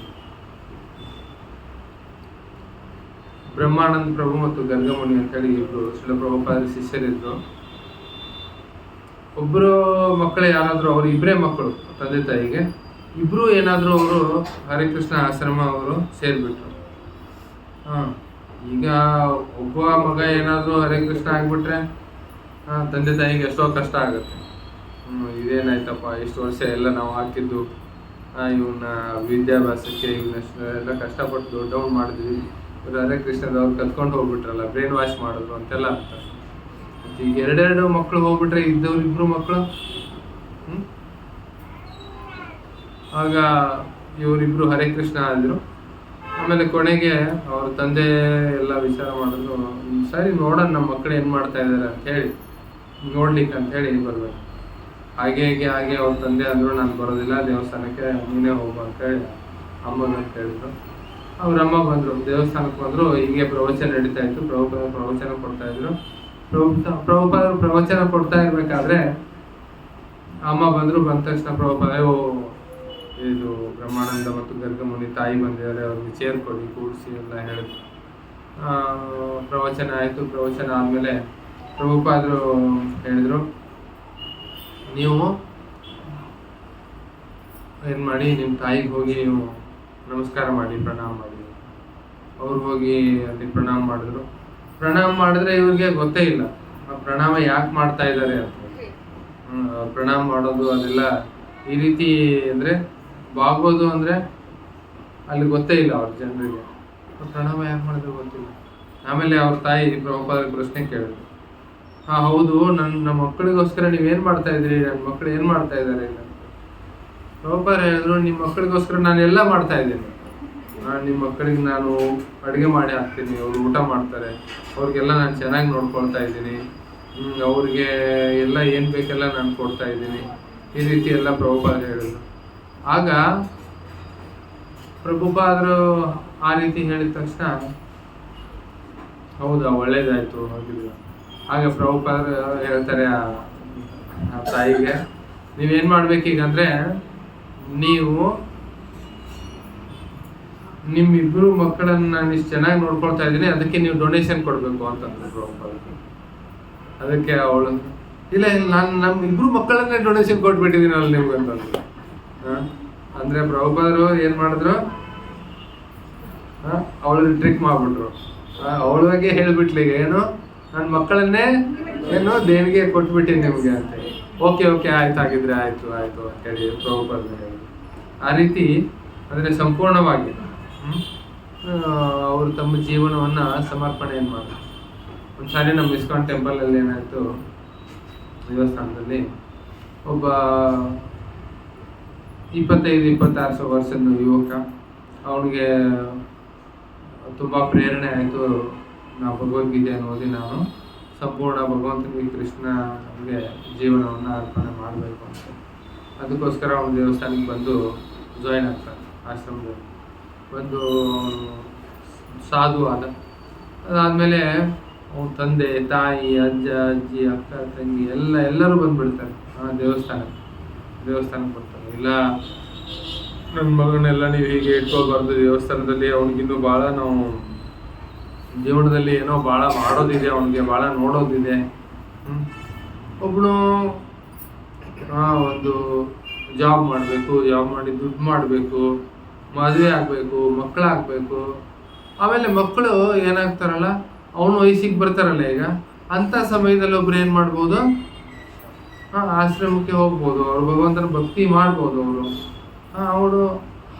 ಬ್ರಹ್ಮಾನಂದ ಪ್ರಭು ಮತ್ತು ಗರ್ಗಮುನಿ ಅಂತೇಳಿ ಇಬ್ರು ಶಿಲ ಪ್ರಭುಪಾದರ ಶಿಷ್ಯರಿದ್ರು. ಒಬ್ಬರು ಮಕ್ಕಳು ಯಾರಾದರೂ, ಅವರು ಇಬ್ಬರೇ ಮಕ್ಕಳು ತಂದೆ ತಾಯಿಗೆ, ಇಬ್ಬರು ಏನಾದರೂ ಅವರು ಹರಿಕೃಷ್ಣ ಆಶ್ರಮ ಅವರು ಸೇರಿಬಿಟ್ರು. ಈಗ ಒಬ್ಬ ಮಗ ಏನಾದರೂ ಹರಿಕೃಷ್ಣ ಆಗಿಬಿಟ್ರೆ ತಂದೆ ತಾಯಿಗೆ ಎಷ್ಟೋ ಕಷ್ಟ ಆಗುತ್ತೆ. ಇದೇನಾಯ್ತಪ್ಪ, ಇಷ್ಟು ವರ್ಷ ಎಲ್ಲ ನಾವು ಹಾಕಿದ್ದು ಇವನ್ನ ವಿದ್ಯಾಭ್ಯಾಸಕ್ಕೆ, ಇವನ್ನೆಲ್ಲ ಕಷ್ಟಪಟ್ಟು ದೊಡ್ಡವ್ನು ಮಾಡಿದ್ವಿ, ಇವರು ಹರಿಕೃಷ್ಣದವ್ರು ಕತ್ಕೊಂಡು ಹೋಗ್ಬಿಟ್ರಲ್ಲ, ಬ್ರೈನ್ ವಾಶ್ ಮಾಡಿದ್ರು ಅಂತೆಲ್ಲ ಆಗ್ತಾರೆ. ಈಗ 2 ಮಕ್ಕಳು ಹೋಗ್ಬಿಟ್ರೆ ಇದ್ದವ್ರು 2 ಮಕ್ಕಳು. ಆಗ ಇವರಿಬ್ರು ಹರಿಕೃಷ್ಣ ಆದ್ರು. ಆಮೇಲೆ ಕೊನೆಗೆ ಅವ್ರ ತಂದೆ ಎಲ್ಲ ವಿಚಾರ ಮಾಡಿದ್ರು, ಸರಿ ನೋಡೋಣ ನಮ್ಮ ಮಕ್ಕಳು ಏನು ಮಾಡ್ತಾ ಇದ್ದಾರೆ ಅಂತ ಹೇಳಿ ನೋಡ್ಲಿಕ್ಕೆ ಅಂತ ಹೇಳಿ ಬರ್ಬೇಕು. ಹಾಗೆ ಅವ್ರ ತಂದೆ ಅಂದರು, ನಾನು ಬರೋದಿಲ್ಲ ದೇವಸ್ಥಾನಕ್ಕೆ, ನೀನೇ ಹೋಗು ಅಂತ ಹೇಳಿ ಅಮ್ಮನ ಹೇಳಿದ್ರು. ಅವ್ರ ಅಮ್ಮ ಬಂದರು, ದೇವಸ್ಥಾನಕ್ಕೆ ಬಂದರು. ಹೀಗೆ ಪ್ರವಚನ ನಡೀತಾ ಇತ್ತು. ಪ್ರವಚನ ಕೊಡ್ತಾ ಇದ್ರು. ಪ್ರಭುಪಾದರು ಪ್ರವಚನ ಕೊಡ್ತಾ ಇರ್ಬೇಕಾದ್ರೆ ಅಮ್ಮ ಬಂದರು. ಬಂದ ತಕ್ಷಣ ಪ್ರಭುಪಾದ ಇದು ಬ್ರಹ್ಮಾನಂದ ಮತ್ತು ಗರ್ಗಮುನಿ ತಾಯಿ ಬಂದಿದ್ದಾರೆ, ಅವ್ರಿಗೆ ಚೇರ್ ಕೊಡಿ ಕೂಡಿಸಿ ಎಲ್ಲ ಹೇಳಿದ್ರು. ಪ್ರವಚನ ಆಯಿತು. ಪ್ರವಚನ ಆದಮೇಲೆ ಪ್ರಭುಪಾದರು ಹೇಳಿದರು, ನೀವು ಏನು ಮಾಡಿ, ನಿಮ್ಮ ತಾಯಿಗೆ ಹೋಗಿ ನೀವು ನಮಸ್ಕಾರ ಮಾಡಿ, ಪ್ರಣಾಮ ಮಾಡಿ. ಅವ್ರು ಹೋಗಿ ಅಲ್ಲಿ ಪ್ರಣಾಮ ಮಾಡಿದ್ರು. ಪ್ರಣಾಮ ಮಾಡಿದ್ರೆ ಇವ್ರಿಗೆ ಗೊತ್ತೇ ಇಲ್ಲ ಆ ಪ್ರಣಾಮ ಯಾಕೆ ಮಾಡ್ತಾ ಇದ್ದಾರೆ ಅಂತ. ಪ್ರಣಾಮ ಮಾಡೋದು ಅದೆಲ್ಲ ಈ ರೀತಿ ಅಂದರೆ ಬಾಗೋದು ಅಂದರೆ ಅಲ್ಲಿ ಗೊತ್ತೇ ಇಲ್ಲ ಅವ್ರ ಜನರಿಗೆ, ಪ್ರಣಾಮ ಯಾಕೆ ಮಾಡಿದ್ರೆ ಗೊತ್ತಿಲ್ಲ. ಆಮೇಲೆ ಅವ್ರ ತಾಯಿ ಪ್ರಭುಪಾದ ಪ್ರಶ್ನೆ ಕೇಳಿದ್ರು, ಹಾಂ ಹೌದು, ನಮ್ಮ ಮಕ್ಕಳಿಗೋಸ್ಕರ ನೀವೇನು ಮಾಡ್ತಾ ಇದ್ದೀರಿ, ನನ್ನ ಮಕ್ಕಳು ಏನು ಮಾಡ್ತಾ ಇದ್ದಾರೆ ಇಲ್ಲ. ಪ್ರಭುಪಾದ ಹೇಳಿದ್ರು, ನಿಮ್ಮ ಮಕ್ಕಳಿಗೋಸ್ಕರ ನಾನು ಎಲ್ಲ ಮಾಡ್ತಾ ಇದ್ದೀನಿ. ನಿಮ್ಮ ಮಕ್ಕಳಿಗೆ ನಾನು ಅಡುಗೆ ಮಾಡಿ ಹಾಕ್ತೀನಿ, ಅವ್ರು ಊಟ ಮಾಡ್ತಾರೆ, ಅವ್ರಿಗೆಲ್ಲ ನಾನು ಚೆನ್ನಾಗಿ ನೋಡ್ಕೊಳ್ತಾ ಇದ್ದೀನಿ, ಅವ್ರಿಗೆ ಎಲ್ಲ ಏನು ಬೇಕೆಲ್ಲ ನಾನು ಕೊಡ್ತಾ ಇದ್ದೀನಿ, ಈ ರೀತಿ ಎಲ್ಲ ಪ್ರಭುಪಾದ ಹೇಳಿದ್ರು. ಆಗ ಪ್ರಭುಪಾದರು ಆ ರೀತಿ ಹೇಳಿದ ತಕ್ಷಣ ಹೌದಾ ಒಳ್ಳೇದಾಯ್ತು ಹೋಗಿಲ್ಲ. ಆಗ ಪ್ರಭುಪಾದರು ಹೇಳ್ತಾರೆ ಆ ತಾಯಿಗೆ, ನೀವೇನು ಮಾಡ್ಬೇಕೀಗಂದ್ರೆ, ನೀವು ನಿಮ್ಮಿಬ್ಬರು ಮಕ್ಕಳನ್ನ ನಾನು ಇಷ್ಟು ಚೆನ್ನಾಗಿ ನೋಡ್ಕೊಳ್ತಾ ಇದ್ದೀನಿ, ಅದಕ್ಕೆ ನೀವು ಡೊನೇಷನ್ ಕೊಡಬೇಕು ಅಂತಂದ್ರು ಪ್ರಭುಪಾದ. ಅದಕ್ಕೆ ಅವಳು ಇಲ್ಲ ನಾನು ನಮ್ಮ ಇಬ್ರು ಮಕ್ಕಳನ್ನೇ ಡೊನೇಷನ್ ಕೊಟ್ಬಿಟ್ಟಿದ್ದೀನಿ ಅಲ್ಲಿ ನಿಮ್ಗೆ ಅಂತಂದ್ರು. ಅಂದ್ರೆ ಪ್ರಭುಪಾದರು ಏನ್ ಮಾಡಿದ್ರು, ಅವಳು ಟ್ರಿಕ್ ಮಾಡ್ಬಿಟ್ರು. ಅವಳ ಬಗ್ಗೆ ಹೇಳ್ಬಿಟ್ಲಿ, ಏನು ನನ್ನ ಮಕ್ಕಳನ್ನೇ ಏನು ದೇಣಿಗೆ ಕೊಟ್ಬಿಟ್ಟಿನಿ ನಿಮ್ಗೆ ಅಂತ. ಓಕೆ ಆಯ್ತು, ಆಗಿದ್ರೆ ಆಯ್ತು ಅಂತ ಹೇಳಿ ಪ್ರಭುಪಾದ ಹೇಳಿದ್ರು. ಆ ರೀತಿ ಅಂದ್ರೆ ಸಂಪೂರ್ಣವಾಗಿ ಅವರು ತಮ್ಮ ಜೀವನವನ್ನ ಸಮರ್ಪಣೆಯನ್ನು ಮಾಡಿದ್ರು. ಒಂದ್ಸಾರಿ ನಮ್ಮ ಇಸ್ಕಾನ್ ಟೆಂಪಲ್ ಅಲ್ಲಿ ಏನಾಯ್ತು, ದೇವಸ್ಥಾನದಲ್ಲಿ ಒಬ್ಬ 25-26 ವರ್ಷದ ಯುವಕ, ಅವನಿಗೆ ತುಂಬ ಪ್ರೇರಣೆ ಆಯಿತು, ನಾವು ಭಗವದ್ಗೀತೆಯನ್ನು ಓದಿ ನಾನು ಸಂಪೂರ್ಣ ಭಗವಂತನಿಗೆ ಕೃಷ್ಣನಿಗೆ ಜೀವನವನ್ನು ಅರ್ಪಣೆ ಮಾಡಬೇಕು ಅಂತ. ಅದಕ್ಕೋಸ್ಕರ ಅವನು ದೇವಸ್ಥಾನಕ್ಕೆ ಬಂದು ಜಾಯಿನ್ ಆಗ್ತಾನೆ. ಆಶ್ರಮದಲ್ಲಿ ಬಂದು ಸಾಧು ಆದ. ಅದಾದಮೇಲೆ ಅವನ ತಂದೆ ತಾಯಿ ಅಜ್ಜ ಅಜ್ಜಿ ಅಕ್ಕ ತಂಗಿ ಎಲ್ಲರೂ ಬಂದುಬಿಡ್ತಾರೆ ದೇವಸ್ಥಾನಕ್ಕೆ ಬರ್ತಾರೆ. ಇಲ್ಲ ನನ್ನ ಮಗನೆಲ್ಲ ನೀವು ಹೀಗೆ ಇಟ್ಕೋಬಾರ್ದು ದೇವಸ್ಥಾನದಲ್ಲಿ, ಅವನಿಗಿನ್ನೂ ಭಾಳ ನಾವು ಜೀವನದಲ್ಲಿ ಏನೋ ಭಾಳ ಮಾಡೋದಿದೆ, ಅವನಿಗೆ ಭಾಳ ನೋಡೋದಿದೆ. ಒಬ್ಬನು ಒಂದು ಜಾಬ್ ಮಾಡಬೇಕು, ಜಾಬ್ ಮಾಡಿ ದುಡ್ಡು ಮಾಡಬೇಕು, ಮದುವೆ ಆಗಬೇಕು, ಮಕ್ಕಳಾಗಬೇಕು. ಆಮೇಲೆ ಮಕ್ಕಳು ಏನಾಗ್ತಾರಲ್ಲ, ಅವನು ವಯಸ್ಸಿಗೆ ಬರ್ತಾರಲ್ಲ, ಈಗ ಅಂಥ ಸಮಯದಲ್ಲಿ ಒಬ್ರು ಏನು ಮಾಡ್ಬೋದು, ಆಶ್ರಮಕ್ಕೆ ಹೋಗ್ಬೋದು, ಅವ್ರು ಭಗವಂತನ ಭಕ್ತಿ ಮಾಡ್ಬೋದು. ಅವನು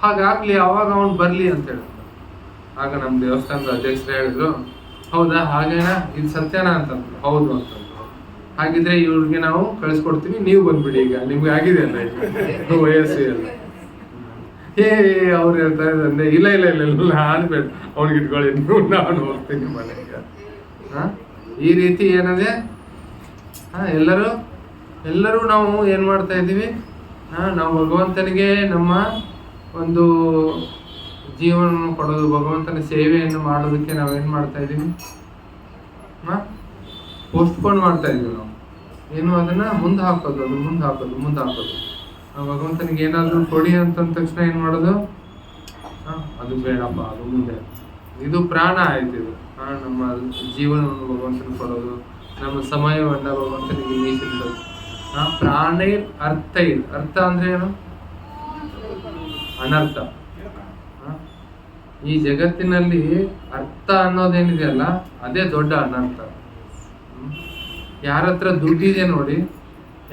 ಹಾಗಾಗ್ಲಿ, ಅವಾಗ ಅವನು ಬರಲಿ ಅಂತ ಹೇಳಿದ್ರು. ಆಗ ನಮ್ಮ ದೇವಸ್ಥಾನದ ಅಧ್ಯಕ್ಷರು ಹೇಳಿದ್ರು, ಹೌದಾ ಹಾಗೇನಾ, ಇದು ಸತ್ಯನಾ ಅಂತಂದ್ರು. ಹೌದು ಅಂತಂದ್ರು. ಹಾಗಿದ್ರೆ ಇವ್ರಿಗೆ ನಾವು ಕಳಿಸ್ಕೊಡ್ತೀವಿ, ನೀವು ಬಂದ್ಬಿಡಿ, ಈಗ ನಿಮ್ಗೆ ಆಗಿದೆ ಅಲ್ಲ ಈಗ ವಯಸ್ಸು ಎಲ್ಲ. ಅವ್ರು ಹೇಳ್ತಾ ಇದ್ದಂದ್ರೆ, ಇಲ್ಲ ನಾನು ಬೇಡ, ಅವ್ನಿಗೆ ಇಟ್ಕೊಳ್ಳಿ, ನಾನು ಹೋಗ್ತೀನಿ ಮನೆಗೆ. ಈ ರೀತಿ ಏನದೆ, ಎಲ್ಲರೂ ನಾವು ಏನು ಮಾಡ್ತಾ ಇದ್ದೀವಿ, ನಾವು ಭಗವಂತನಿಗೆ ನಮ್ಮ ಒಂದು ಜೀವನವನ್ನು ಕೊಡೋದು, ಭಗವಂತನ ಸೇವೆಯನ್ನು ಮಾಡೋದಕ್ಕೆ ನಾವೇನು ಮಾಡ್ತಾ ಇದ್ದೀವಿ, ಪೋಸ್ಟ್ಪೋನ್ ಮಾಡ್ತಾ ಇದ್ದೀವಿ. ನಾವು ಏನು ಅದನ್ನು ಮುಂದೆ ಹಾಕೋದು. ನಾವು ಭಗವಂತನಿಗೆ ಏನಾದರೂ ಕೊಡಿ ಅಂತಂದ ತಕ್ಷಣ ಏನು ಮಾಡೋದು, ಅದು ಬೇಡಪ್ಪ, ಅದು ಮುಂದೆ. ಇದು ಪ್ರಾಣ ಆಯ್ತು. ಇದು ನಮ್ಮ ಜೀವನವನ್ನು ಭಗವಂತನ ಕೊಡೋದು, ನಮ್ಮ ಸಮಯವನ್ನು ಭಗವಂತನಿಗೆ ಮೀಸಲಿಡೋದು. ಪ್ರಾಣೈರ್ ಅರ್ಥ ಅಂದ್ರೆ ಏನು, ಅನರ್ಥ. ಈ ಜಗತ್ತಿನಲ್ಲಿ ಅರ್ಥ ಅನ್ನೋದೇನಿದೆಯಲ್ಲ, ಅದೇ ದೊಡ್ಡ ಅನರ್ಥ. ಯಾರ ಹತ್ರ ದುಡ್ಡಿದೆ ನೋಡಿ,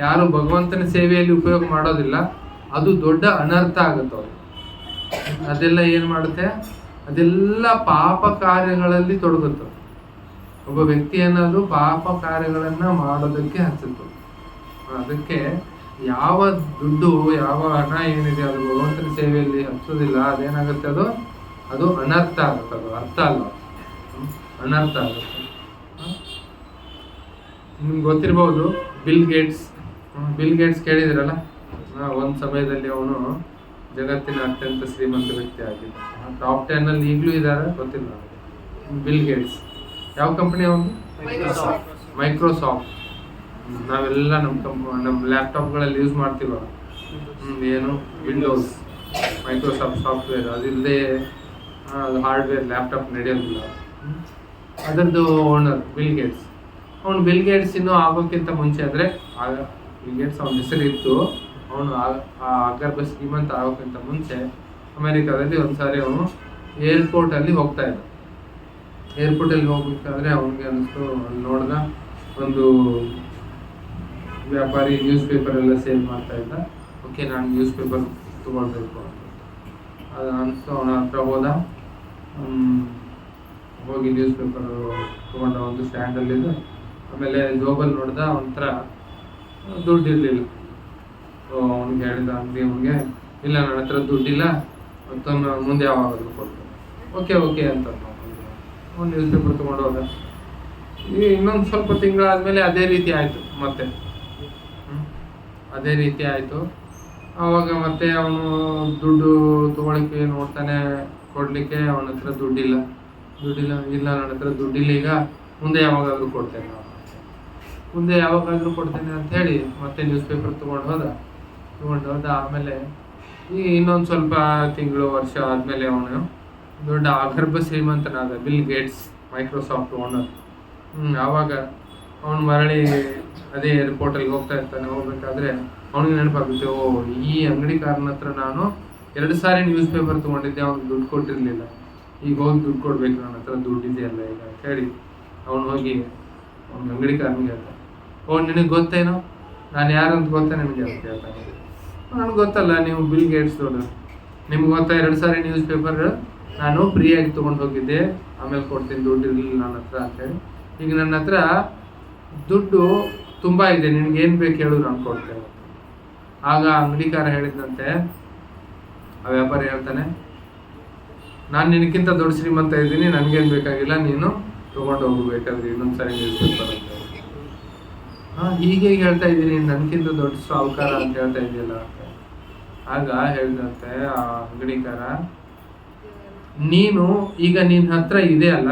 ಯಾರು ಭಗವಂತನ ಸೇವೆಯಲ್ಲಿ ಉಪಯೋಗ ಮಾಡೋದಿಲ್ಲ, ಅದು ದೊಡ್ಡ ಅನರ್ಥ ಆಗುತ್ತೆ ಅವ್ರಿಗೆ. ಅದೆಲ್ಲ ಏನು ಮಾಡುತ್ತೆ, ಅದೆಲ್ಲ ಪಾಪ ಕಾರ್ಯಗಳಲ್ಲಿ ತೊಡಗುತ್ತೆ. ಒಬ್ಬ ವ್ಯಕ್ತಿ ಅನ್ನೋದು ಪಾಪ ಕಾರ್ಯಗಳನ್ನ ಮಾಡೋದಕ್ಕೆ ಹಚ್ಚುತ್ತೆ. ಅದಕ್ಕೆ ಯಾವ ದುಡ್ಡು, ಯಾವ ಹಣ ಏನಿದೆ ಅದು ಭಗವಂತನ ಸೇವೆಯಲ್ಲಿ ಹಚ್ಚೋದಿಲ್ಲ, ಅದೇನಾಗುತ್ತೆ, ಅದು ಅದು ಅನರ್ಥ ಆಗುತ್ತೆ, ಅದು ಅರ್ಥ ಅಲ್ಲ. ಅನರ್ಥ ಆಗುತ್ತೆ. ನಿಮ್ಗೆ ಗೊತ್ತಿರ್ಬೋದು ಬಿಲ್ ಗೇಟ್ಸ್ ಕೇಳಿದಿರಲ್ಲ. ಒಂದು ಸಮಯದಲ್ಲಿ ಅವನು ಜಗತ್ತಿನ ಅತ್ಯಂತ ಶ್ರೀಮಂತ ವ್ಯಕ್ತಿ ಆಗಿದ್ದ. ಟಾಪ್ 10 ಅಲ್ಲಿ ಈಗಲೂ ಇದ್ದಾರೆ, ಗೊತ್ತಿಲ್ಲ ಬಿಲ್ ಗೇಟ್ಸ್. ಯಾವ ಕಂಪನಿ ಅವನು? ಮೈಕ್ರೋಸಾಫ್ಟ್. ನಾವೆಲ್ಲ ನಮ್ಮ ಲ್ಯಾಪ್ಟಾಪ್ಗಳಲ್ಲಿ ಯೂಸ್ ಮಾಡ್ತೀವ, ಏನು ವಿಂಡೋಸ್, ಮೈಕ್ರೋಸಾಫ್ಟ್ ಸಾಫ್ಟ್ವೇರ್. ಅದಿಲ್ಲದೆ ಅದು ಹಾರ್ಡ್ವೇರ್ ಲ್ಯಾಪ್ಟಾಪ್ ನಡೆಯೋದಿಲ್ಲ. ಅದರದ್ದು owner Bill Gates. Bill Gates ಇನ್ನೂ ಆಗೋಕ್ಕಿಂತ ಮುಂಚೆ, ಅಂದರೆ ಬಿಲ್ ಗೇಟ್ಸ್ ಅವನ ಹೆಸರಿತ್ತು, ಅವನು ಅಗರ್ಭ ಶ್ರೀಮಂತ ಆಗೋಕ್ಕಿಂತ ಮುಂಚೆ ಅಮೆರಿಕಾದಲ್ಲಿ ಒಂದ್ಸಾರಿ ಅವನು ಏರ್ಪೋರ್ಟಲ್ಲಿ ಹೋಗ್ತಾ ಇದ್ದ. ಏರ್ಪೋರ್ಟಲ್ಲಿ ಹೋಗ್ಬೇಕಾದ್ರೆ ಅವನಿಗೆ ಅನ್ನಿಸ್ತು, ಅಲ್ಲಿ ನೋಡಿದ ಒಂದು ವ್ಯಾಪಾರಿ ನ್ಯೂಸ್ ಪೇಪರ್ ಎಲ್ಲ ಸೇಲ್ ಮಾಡ್ತಾ ಇದ್ದ. ಓಕೆ, ನಾನು ನ್ಯೂಸ್ ಪೇಪರ್ ತೊಗೊಳ್ಬೇಕು ಅಂತ ಅದು ಅನಿಸ್ತು. ಅವನ ಹತ್ರ ಹೋಗಿ ನ್ಯೂಸ್ ಪೇಪರ್ ತೊಗೊಂಡ, ಒಂದು ಸ್ಟ್ಯಾಂಡಲ್ಲಿದ್ದು. ಆಮೇಲೆ ಜೋಬಲ್ಲಿ ನೋಡ್ದ, ಒಂಥರ ದುಡ್ಡು ಇರಲಿಲ್ಲ. ಅವ್ನಿಗೆ ಹೇಳಿದ ಅಂಗಡಿಯವನಿಗೆ, ಇಲ್ಲ ನನ್ನ ಹತ್ರ ದುಡ್ಡಿಲ್ಲ, ಮತ್ತೊಮ್ಮೆ ಮುಂದೆ ಯಾವಾಗಾದ್ರೂ ಕೊಡ್ತೇನೆ. ಓಕೆ ಅಂತ ಅವ್ನು ನ್ಯೂಸ್ ಪೇಪರ್ ತೊಗೊಂಡು ಹೋದ. ಇನ್ನೊಂದು ಸ್ವಲ್ಪ ತಿಂಗಳಾದ್ಮೇಲೆ ಅದೇ ರೀತಿ ಆಯಿತು. ಮತ್ತೆ ಅದೇ ರೀತಿ ಆಯಿತು. ಆವಾಗ ಮತ್ತೆ ಅವನು ದುಡ್ಡು ತೊಗೊಳಕ್ಕೆ ನೋಡ್ತಾನೆ, ಕೊಡಲಿಕ್ಕೆ ಅವನ ಹತ್ರ ದುಡ್ಡಿಲ್ಲ. ಇಲ್ಲ ನನ್ನ ಹತ್ರ ದುಡ್ಡಿಲ್ಲ, ಈಗ ಮುಂದೆ ಯಾವಾಗಾದ್ರೂ ಕೊಡ್ತೇನೆ ಅಂತ ಹೇಳಿ ಮತ್ತೆ ನ್ಯೂಸ್ ಪೇಪರ್ ತೊಗೊಂಡು ಹೋದ. ಆಮೇಲೆ ಇನ್ನೊಂದು ಸ್ವಲ್ಪ ತಿಂಗಳು, ವರ್ಷ ಆದಮೇಲೆ ಅವನು ದೊಡ್ಡ ಅಗರ್ಭ ಶ್ರೀಮಂತನಾದ, ಬಿಲ್ ಗೇಟ್ಸ್, ಮೈಕ್ರೋಸಾಫ್ಟ್ ಓನರ್. ಆವಾಗ ಅವನು ಮರಳಿ ಅದೇ ಏರ್ಪೋರ್ಟಲ್ಲಿ ಹೋಗ್ತಾ ಇರ್ತಾನೆ. ಹೋಗ್ಬೇಕಾದ್ರೆ ಅವನಿಗೆ ನೆನಪಾಗುತ್ತೆ, ಈ ಅಂಗಡಿಕಾರನ ಹತ್ರ ನಾನು 2 ಸಾರಿ ನ್ಯೂಸ್ ಪೇಪರ್ ತೊಗೊಂಡಿದ್ದೆ, ಅವ್ನಿಗೆ ದುಡ್ಡು ಕೊಟ್ಟಿರಲಿಲ್ಲ, ಈಗ ಹೋಗಿ ದುಡ್ಡು ಕೊಡ್ಬೇಕು, ನನ್ನ ಹತ್ರ ದುಡ್ಡಿದೆಯಲ್ಲ ಈಗ ಅಂತ ಹೇಳಿ ಅವನು ಹೋಗಿ ಅವ್ನ ಅಂಗಡಿಕಾರನಿಗೆ ಹೇಳ್ತಾನೆ, ನಿನಗೆ ಗೊತ್ತೇನೋ ನಾನು ಯಾರು ಅಂತ ಗೊತ್ತಾ ನಿನಗೆ ಅಂತ ಹೇಳ್ತಾನೆ. ನನಗೆ ಗೊತ್ತಲ್ಲ, ನೀವು ಬಿಲ್ ಗೇಟ್ಸ್ ದೊಡ್ಡ, ನಿಮ್ಗೆ ಗೊತ್ತಾ 2 ಸಾರಿ ನ್ಯೂಸ್ ಪೇಪರ್ ನಾನು ಫ್ರೀಯಾಗಿ ತೊಗೊಂಡು ಹೋಗಿದ್ದೆ, ಆಮೇಲೆ ಕೊಡ್ತೀನಿ, ದುಡ್ಡು ಇರಲಿಲ್ಲ ನನ್ನ ಹತ್ರ ಅಂತೇಳಿ. ಈಗ ನನ್ನ ಹತ್ರ ದುಡ್ಡು ತುಂಬ ಇದೆ, ನಿನಗೇನು ಬೇಕು ಹೇಳು, ನಾನು ಕೊಡ್ತೇನೆ. ಆಗ ಅಂಗಡಿಕಾರ ಹೇಳಿದಂತೆ, ಆ ವ್ಯಾಪಾರಿ ಹೇಳ್ತಾನೆ, ನಾನು ನಿನಕ್ಕಿಂತ ದೊಡ್ಡ ಶ್ರೀಮಂತ ಇದ್ದೀನಿ, ನನಗೇನು ಬೇಕಾಗಿಲ್ಲ, ನೀನು ತೊಗೊಂಡು ಹೋಗ್ಬೇಕಾದ್ರೆ ಇನ್ನೊಂದು ಸಾರಿ ನ್ಯೂಸ್ ಪೇಪರ್ ಅಂತ. ಹೀಗೆ ಹೇಳ್ತಾ ಇದ್ದೀನಿ, ನನಗಿಂತ ದೊಡ್ಡ ಸಾಹುಕಾರ ಅಂತ ಹೇಳ್ತಾ ಇದೆಯಲ್ಲ. ಆಗ ಹೇಳಿದಂತೆ ಆ ಅಂಗಡಿಕಾರ, ನೀನು ಈಗ ನಿನ್ನ ಹತ್ರ ಇದೆ ಅಲ್ಲ,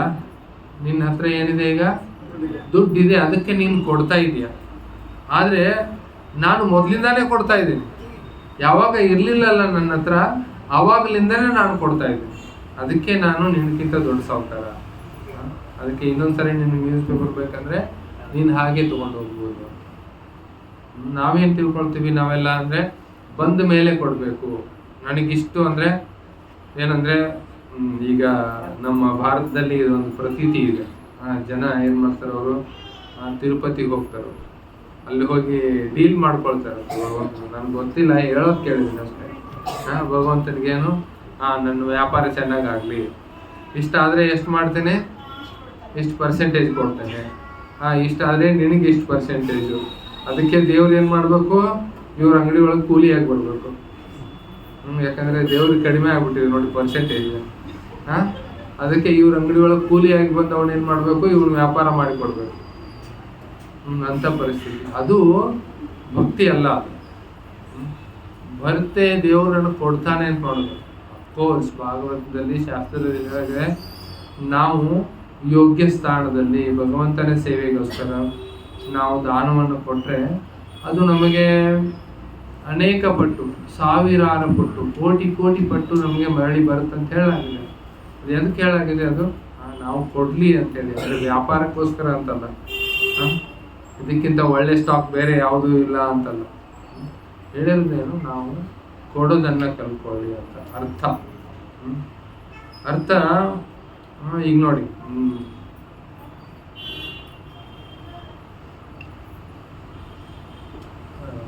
ನಿನ್ನ ಹತ್ರ ಏನಿದೆ ಈಗ, ದುಡ್ಡಿದೆ, ಅದಕ್ಕೆ ನೀನು ಕೊಡ್ತಾ ಇದೀಯ. ಆದರೆ ನಾನು ಮೊದಲಿಂದಾನೇ ಕೊಡ್ತಾ ಇದ್ದೀನಿ, ಯಾವಾಗ ಇರಲಿಲ್ಲಲ್ಲ ನನ್ನ ಹತ್ರ, ಆವಾಗಲಿಂದನೇ ನಾನು ಕೊಡ್ತಾ ಇದ್ದೀನಿ, ಅದಕ್ಕೆ ನಾನು ನಿನಗಿಂತ ದೊಡ್ಡ ಸಾಹುಕಾರ. ಅದಕ್ಕೆ ಇನ್ನೊಂದ್ಸರಿ ನಿನಗೆ ನ್ಯೂಸ್ ಪೇಪರ್ ಬೇಕಂದ್ರೆ ನೀನು ಹಾಗೆ ತೊಗೊಂಡು ಹೋಗ್ಬೋದು. ನಾವೇನು ತಿಳ್ಕೊಳ್ತೀವಿ ನಾವೆಲ್ಲ ಅಂದರೆ, ಬಂದ ಮೇಲೆ ಕೊಡಬೇಕು, ನನಗಿಷ್ಟು ಅಂದರೆ ಏನಂದರೆ, ಈಗ ನಮ್ಮ ಭಾರತದಲ್ಲಿ ಒಂದು ಪ್ರತೀತಿ ಇದೆ. ಜನ ಏನು ಮಾಡ್ತಾರೆ, ಅವರು ತಿರುಪತಿಗೆ ಹೋಗ್ತಾರೆ, ಅಲ್ಲಿ ಹೋಗಿ ಡೀಲ್ ಮಾಡ್ಕೊಳ್ತಾರೆ. ನನಗೆ ಗೊತ್ತಿಲ್ಲ, ಹೇಳೋದು ಕೇಳಿದ್ದೀನಿ ಅಷ್ಟೇ. ಭಗವಂತನಿಗೇನು, ನನ್ನ ವ್ಯಾಪಾರ ಚೆನ್ನಾಗಾಗಲಿ, ಇಷ್ಟಾದರೆ ಎಷ್ಟು ಮಾಡ್ತೇನೆ, ಇಷ್ಟು ಪರ್ಸೆಂಟೇಜ್ ಕೊಡ್ತೇನೆ, ಇಷ್ಟಾದರೆ ನಿನಗೆ ಇಷ್ಟು ಪರ್ಸೆಂಟೇಜು. ಅದಕ್ಕೆ ದೇವ್ರು ಏನು ಮಾಡಬೇಕು, ಇವ್ರ ಅಂಗಡಿ ಒಳಗೆ ಕೂಲಿಯಾಗಿ ಬರಬೇಕು. ಯಾಕಂದರೆ ದೇವ್ರಿಗೆ ಕಡಿಮೆ ಆಗ್ಬಿಟ್ಟಿದೆ ನೋಡಿ ಪರ್ಸೆಂಟೇಜ್. ಅದಕ್ಕೆ ಇವ್ರ ಅಂಗಡಿ ಒಳಗೆ ಕೂಲಿಯಾಗಿ ಬಂದು ಅವನು ಏನು ಮಾಡಬೇಕು, ಇವ್ರು ವ್ಯಾಪಾರ ಮಾಡಿಕೊಡ್ಬೇಕು. ಅಂಥ ಪರಿಸ್ಥಿತಿ. ಅದು ಭಕ್ತಿ ಅಲ್ಲ, ಭರ್ತೆ ದೇವರನ್ನು ಕೊಡ್ತಾನೆ ಅಂತ ನೋಡೋದು. ಅಫ್ಕೋರ್ಸ್ ಭಾಗವತದಲ್ಲಿ, ಶಾಸ್ತ್ರದಲ್ಲಿ ನಾವು ಯೋಗ್ಯ ಸ್ಥಾನದಲ್ಲಿ ಭಗವಂತನ ಸೇವೆಗೋಸ್ಕರ ನಾವು ದಾನವನ್ನು ಕೊಟ್ಟರೆ ಅದು ನಮಗೆ ಅನೇಕ ಪಟ್ಟು, ಸಾವಿರಾರು ಪಟ್ಟು, ಕೋಟಿ ಪಟ್ಟು ನಮಗೆ ಮರಳಿ ಬರುತ್ತೆ ಅಂತ ಹೇಳಾಗಿದೆ. ಅದು ಎದಕ್ಕೆ ಹೇಳಾಗಿದೆ, ಅದು ನಾವು ಕೊಡಲಿ ಅಂತೇಳಿ, ಅಂದರೆ ವ್ಯಾಪಾರಕ್ಕೋಸ್ಕರ ಅಂತಲ್ಲ, ಇದಕ್ಕಿಂತ ಒಳ್ಳೆ ಸ್ಟಾಕ್ ಬೇರೆ ಯಾವುದೂ ಇಲ್ಲ ಅಂತಲ್ಲ. ಹೇಳಿರೋದೇನು, ನಾವು ಕೊಡೋದನ್ನು ಕಲ್ತ್ಕೊಳ್ಳಿ ಅಂತ ಅರ್ಥ. ಈಗ ನೋಡಿ,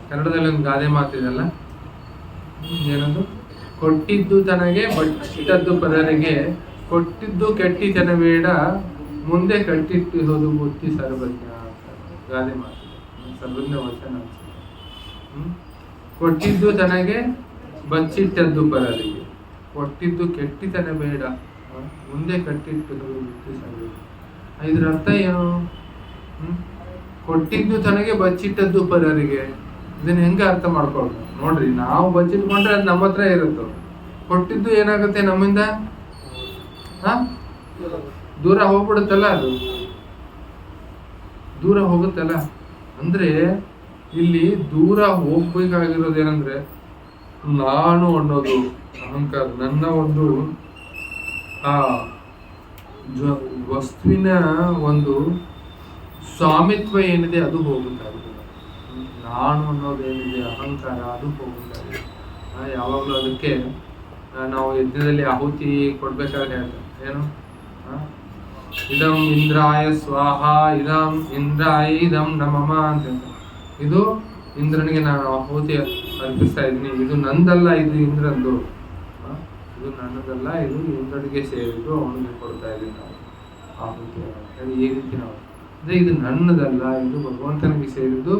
ಕನ್ನಡದಲ್ಲಿ ಒಂದು ಗಾದೆ ಮಾತಿದೆಯಲ್ಲ, ಏನದು, ಕೊಟ್ಟಿದ್ದು ತನಗೆ ಬಟ್ಟಿಟ್ಟದ್ದು ಪದರಿಗೆ, ಕೊಟ್ಟಿದ್ದು ಕೆಟ್ಟಿತನ ಬೇಡ, ಮುಂದೆ ಕಟ್ಟಿಟ್ಟಿರೋದು ಬುತ್ತಿ ಸರ್ವಜ್ಞ ಅಂತ ಗಾದೆ ಮಾತು. ಸರ್ವಜ್ಞ ವಚನ. ಕೊಟ್ಟಿದ್ದು ತನಗೆ ಬಚ್ಚಿಟ್ಟದ್ದು ಪರರಿಗೆ, ಕೊಟ್ಟಿದ್ದು ಕೆಟ್ಟಿತನೇ ಬೇಡ, ಮುಂದೆ ಕಟ್ಟಿಟ್ಟು ಬಿಟ್ಟು ಸಾಗಬೇಕು. ಇದ್ರ ಅರ್ಥ ಏನು? ಕೊಟ್ಟಿದ್ದು ತನಗೆ ಬಚ್ಚಿಟ್ಟದ್ದು ಪರರಿಗೆ. ಇದನ್ನ ಹೆಂಗೆ ಅರ್ಥ ಮಾಡ್ಕೊಳ್ಬೇಕು ನೋಡ್ರಿ. ನಾವು ಬಚ್ಚಿಟ್ಕೊಂಡ್ರೆ ಅದು ನಮ್ಮ ಹತ್ರ ಇರುತ್ತೆ. ಕೊಟ್ಟಿದ್ದು ಏನಾಗುತ್ತೆ ನಮ್ಮಿಂದ ದೂರ ಹೋಗ್ಬಿಡುತ್ತಲ್ಲ, ಅದು ದೂರ ಹೋಗುತ್ತಲ್ಲ. ಅಂದ್ರೆ ಇಲ್ಲಿ ದೂರ ಹೋಗ್ಬೇಕಾಗಿರೋದೇನಂದ್ರೆ ನಾನು ಅನ್ನೋದು ಅಹಂಕಾರ, ನನ್ನ ಒಂದು ಆ ವಸ್ತುವಿನ ಒಂದು ಸ್ವಾಮಿತ್ವ ಏನಿದೆ ಅದು ಹೋಗುತ್ತಾಗಿದೆ. ನಾನು ಅನ್ನೋದೇನಿದೆ ಅಹಂಕಾರ ಅದು ಹೋಗುತ್ತಾಗಿದೆ. ಯಾವಾಗಲೂ ಅದಕ್ಕೆ ನಾವು ಯಜ್ಞದಲ್ಲಿ ಆಹುತಿ ಕೊಡ್ಬೇಕಾದ್ರೆ ಹೇಳ್ತಾರೆ ಏನು, ಇದಂ ಇಂದ್ರಾಯ ಸ್ವಾಹ, ಇದಂ ಇಂದ್ರಾಯ ಇದಂ ನಮಃ ಅಂತ. ಇದು ಇಂದ್ರನಿಗೆ ನಾನು ಆಹುತಿ ಅರ್ಪಿಸ್ತಾ ಇದ್ದೀನಿ, ಇದು ನಂದಲ್ಲ, ಇದು ಇಂದ್ರಂದು. ಇದು ನನ್ನದಲ್ಲ, ಇದು ಇಂದ್ರನಿಗೆ ಸೇರಿದ್ದು, ಅವನಿಗೆ ಕೊಡ್ತಾ ಇದ್ದೀನಿ ನಾವು ಆಹುತಿ ಅಂತೇಳಿ. ಈ ರೀತಿ ನಾವು ಅಂದರೆ ಇದು ನನ್ನದಲ್ಲ, ಇದು ಭಗವಂತನಿಗೆ ಸೇರಿದ್ದು,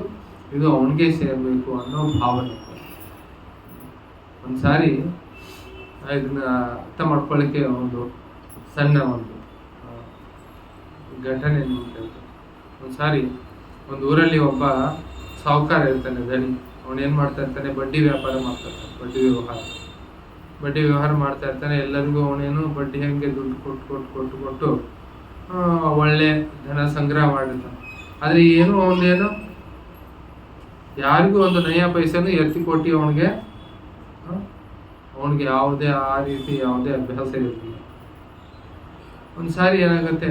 ಇದು ಅವನಿಗೆ ಸೇರಬೇಕು ಅನ್ನೋ ಭಾವನೆ. ಒಂದ್ಸಾರಿ ಇದನ್ನ ಅರ್ಥ ಮಾಡ್ಕೊಳ್ಳಿಕ್ಕೆ ಒಂದು ಸಣ್ಣ ಒಂದು ಘಟನೆ ಹೇಳ್ತಾರೆ. ಒಂದ್ಸಾರಿ ಒಂದು ಊರಲ್ಲಿ ಒಬ್ಬ ಸಾಹುಕಾರ ಇರ್ತಾನೆ, ದಣಿ. ಅವನೇನು ಮಾಡ್ತಾ ಇರ್ತಾನೆ, ಬಡ್ಡಿ ವ್ಯಾಪಾರ ಮಾಡ್ತಾ ಇರ್ತಾನೆ, ಬಡ್ಡಿ ವ್ಯವಹಾರ ಮಾಡ್ತಾ ಇರ್ತಾನೆ. ಎಲ್ಲರಿಗೂ ಅವನೇನು ಬಡ್ಡಿ ಹೆಂಗೆ ದುಡ್ಡು ಕೊಟ್ಟು ಒಳ್ಳೆ ಧನ ಸಂಗ್ರಹ ಮಾಡಿರ್ತಾನೆ. ಆದರೆ ಏನು ಅವನೇನು ಯಾರಿಗೂ ಒಂದು ನಯ ಪೈಸೆನೂ ಎತ್ತಿ ಕೊಟ್ಟು ಅವನಿಗೆ ಯಾವುದೇ ಆ ರೀತಿ ಯಾವುದೇ ಅಭ್ಯಾಸ ಇರ್ತಿಲ್ಲ. ಒಂದ್ಸಾರಿ ಏನಾಗುತ್ತೆ,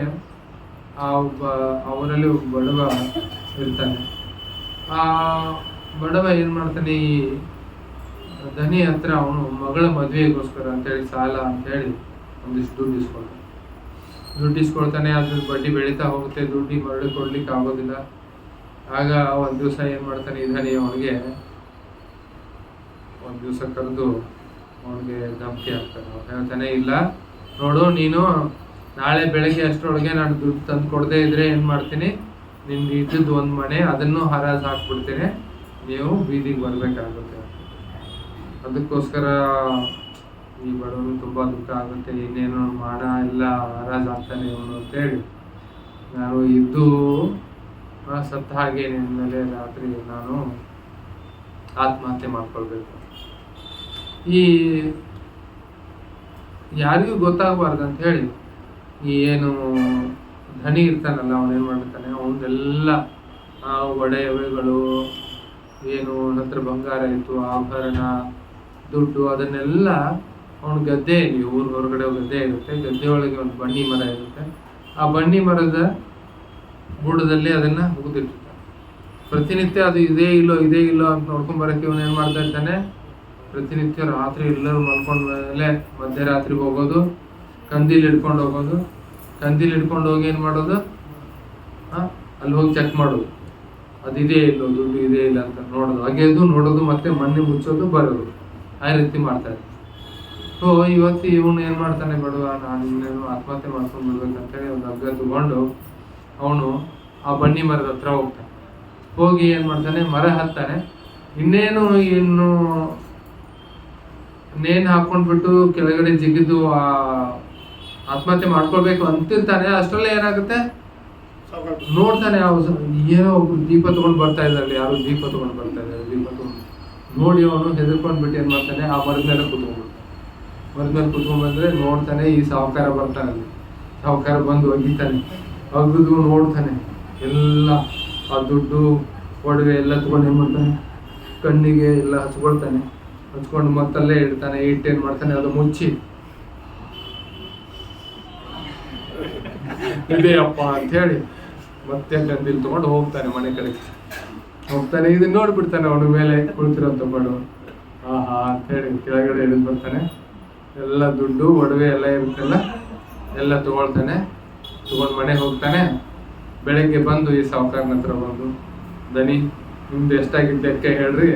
ಅವರಲ್ಲಿ ಒಬ್ಬ ಬಡವ ಇರ್ತಾನೆ. ಆ ಬಡವ ಏನು ಮಾಡ್ತಾನೆ, ಈ ಧನಿ ಹತ್ರ ಅವನು ಮಗಳ ಮದುವೆಗೋಸ್ಕರ ಅಂತೇಳಿ ಸಾಲ ಅಂತೇಳಿ ಒಂದಿಷ್ಟು ದುಡ್ಡು ಇಸ್ಕೊಳ್ತಾನೆ. ಅದ್ರ ಬಡ್ಡಿ ಬೆಳೀತಾ ಹೋಗುತ್ತೆ, ದುಡ್ಡು ಮರಳಿ ಕೊಡ್ಲಿಕ್ಕೆ ಆಗೋದಿಲ್ಲ. ಆಗ ಒಂದು ದಿವಸ ಏನು ಮಾಡ್ತಾನೆ, ಈ ಧನಿ ಅವನಿಗೆ ಒಂದು ದಿವಸ ಕರೆದು ಅವನಿಗೆ ಧಮಕಿ ಹಾಕ್ತಾನೆ. ಹೇಳ್ತಾನೆ, ಇಲ್ಲ ನೋಡು, ನೀನು ನಾಳೆ ಬೆಳಗ್ಗೆ ಅಷ್ಟರೊಳಗೆ ನಾನು ದುಡ್ಡು ತಂದು ಕೊಡದೇ ಇದ್ರೆ ಏನು ಮಾಡ್ತೀನಿ, ನಿನ್ಗೆ ಇದ್ದದ್ದು ಒಂದು ಮನೆ ಅದನ್ನು ಹರಾಜು ಹಾಕ್ಬಿಡ್ತೀನಿ, ನೀವು ಬೀದಿಗೆ ಬರಬೇಕಾಗುತ್ತೆ. ಅದಕ್ಕೋಸ್ಕರ ಈ ಬಡವನು ತುಂಬ ದುಃಖ ಆಗುತ್ತೆ, ಇನ್ನೇನು ಮಾಡ ಎಲ್ಲ ಹರಾಜು ಹಾಕ್ತಾನೆ ಇವನು ಅಂತೇಳಿ ನಾನು ಇದ್ದು ಸತ್ತ ಹಾಗೆ ನಿನ್ನ ಮೇಲೆ ರಾತ್ರಿ ನಾನು ಆತ್ಮಹತ್ಯೆ ಮಾಡ್ಕೊಳ್ಬೇಕು. ಈ ಯಾರಿಗೂ ಗೊತ್ತಾಗಬಾರ್ದು ಅಂತ ಹೇಳಿ ಈ ಏನು ಧನಿ ಇರ್ತಾನಲ್ಲ, ಅವನೇನು ಮಾಡಿರ್ತಾನೆ, ಅವನ್ನೆಲ್ಲ ಒಡೆಯವೆಗಳು ಏನು ಹತ್ರ ಬಂಗಾರ ಇತ್ತು, ಆಭರಣ, ದುಡ್ಡು, ಅದನ್ನೆಲ್ಲ ಅವನ ಗದ್ದೆಯಲ್ಲಿ, ಊರ ಹೊರಗಡೆ ಗದ್ದೆ ಇರುತ್ತೆ, ಗದ್ದೆ ಒಳಗೆ ಒಂದು ಬನ್ನಿ ಮರ ಇರುತ್ತೆ. ಆ ಬನ್ನಿ ಮರದ ಬುಡದಲ್ಲಿ ಅದನ್ನು ಹುಗಿದಿರ್ತಾನೆ. ಪ್ರತಿನಿತ್ಯ ಅದು ಇದೇ ಇಲ್ಲೋ ಅಂತ ನೋಡ್ಕೊಂಬರಕ್ಕೆ ಇವನು ಏನು ಮಾಡ್ತಾ ಇರ್ತಾನೆ, ಪ್ರತಿನಿತ್ಯ ರಾತ್ರಿ ಎಲ್ಲರೂ ಮಲ್ಕೊಂಡ ಮೇಲೆ ಮಧ್ಯರಾತ್ರಿಗೆ ಹೋಗೋದು, ಕಂದೀಲ್ ಹಿಡ್ಕೊಂಡು ಹೋಗಿ ಏನು ಮಾಡೋದು, ಅಲ್ಲಿ ಹೋಗಿ ಚೆಕ್ ಮಾಡೋದು, ಅದಿದೆ ಇಲ್ಲೋ, ದುಡ್ಡು ಇದೆ ಇಲ್ಲ ಅಂತ ನೋಡೋದು, ಅಗೆಯೋದು, ನೋಡೋದು, ಮತ್ತೆ ಮಣ್ಣೆ ಮುಚ್ಚೋದು, ಬರೋದು, ಆ ರೀತಿ ಮಾಡ್ತಾರೆ. ಸೊ ಇವತ್ತು ಇವನು ಏನು ಮಾಡ್ತಾನೆ, ಬಡವ, ನಾನು ಇನ್ನೇನು ಆತ್ಮಹತ್ಯೆ ಮಾಡ್ಕೊಂಡು ಬಿಡ್ಬೇಕಂತೇಳಿ ಒಂದು ಹಗ್ಗ ತಗೊಂಡು ಅವನು ಆ ಬನ್ನಿ ಮರದ ಹತ್ರ ಹೋಗ್ತಾನೆ. ಹೋಗಿ ಏನು ಮಾಡ್ತಾನೆ, ಮರ ಹತ್ತಾನೆ. ಇನ್ನೇನು ನೇಣು ಹಾಕೊಂಡ್ಬಿಟ್ಟು ಕೆಳಗಡೆ ಜಿಗಿದು ಆತ್ಮಹತ್ಯೆ ಮಾಡ್ಕೊಳ್ಬೇಕು ಅಂತಿರ್ತಾನೆ. ಅಷ್ಟರಲ್ಲೇ ಏನಾಗುತ್ತೆ, ನೋಡ್ತಾನೆ ಏನೋ ಒಬ್ರು ದೀಪ ತಗೊಂಡು ಬರ್ತಾ ಇದ್ದಾರೆ, ಯಾರು ದೀಪ ತಗೊಂಡು ನೋಡಿ ಅವನು ಹೆದರ್ಕೊಂಡ್ಬಿಟ್ಟು ಏನು ಮಾಡ್ತಾನೆ, ಆ ಮರದ ಮೇಲೆ ಕುತ್ಕೊಂಡ್ಬಂದ್ರೆ ನೋಡ್ತಾನೆ, ಈ ಸಾಹುಕಾರ ಬರ್ತಾನಲ್ಲಿ. ಸಾಹುಕಾರ ಬಂದು ಅಗ್ದು ನೋಡ್ತಾನೆ, ಎಲ್ಲ ಆ ದುಡ್ಡು ಒಡವೆ ಎಲ್ಲ ತಗೊಂಡು ಏನು ಮಾಡ್ತಾನೆ, ಕಣ್ಣಿಗೆ ಎಲ್ಲ ಹಚ್ಕೊಂಡು ಮತ್ತಲ್ಲೇ ಇಡ್ತಾನೆ. ಇಟ್ಟೇನು ಮಾಡ್ತಾನೆ, ಅದು ಮುಚ್ಚಿ ಇದೆಯಪ್ಪ ಅಂತ ಹೇಳಿ ಮತ್ತೆ ಕಂದಿಲ್ ತಗೊಂಡು ಹೋಗ್ತಾನೆ, ಮನೆ ಕಡೆ ಹೋಗ್ತಾನೆ. ಇದನ್ನ ನೋಡ್ಬಿಡ್ತಾನೆ, ಅವನ ಮೇಲೆ ಕುಳಿತಿರೋಂಥ ಬಡವ. ಆಹಾ ಅಂತ ಹೇಳಿ ಕೆಳಗಡೆ ಇಳಿದು ಬರ್ತಾನೆ. ಎಲ್ಲ ದುಡ್ಡು ಒಡವೆ ಎಲ್ಲ ಇರುತ್ತಲ್ಲ ಎಲ್ಲ ತಗೊಳ್ತಾನೆ. ತಗೊಂಡು ಮನೆಗೆ ಹೋಗ್ತಾನೆ. ಬೆಳಗ್ಗೆ ಬಂದು ಈ ಸಾಹುಕಾರನ ಹತ್ರ ಬಂದು, ದನಿ ನಿಮ್ದು ಎಷ್ಟಾಗಿದ್ದು ಲೆಕ್ಕ ಹೇಳ್ರಿ,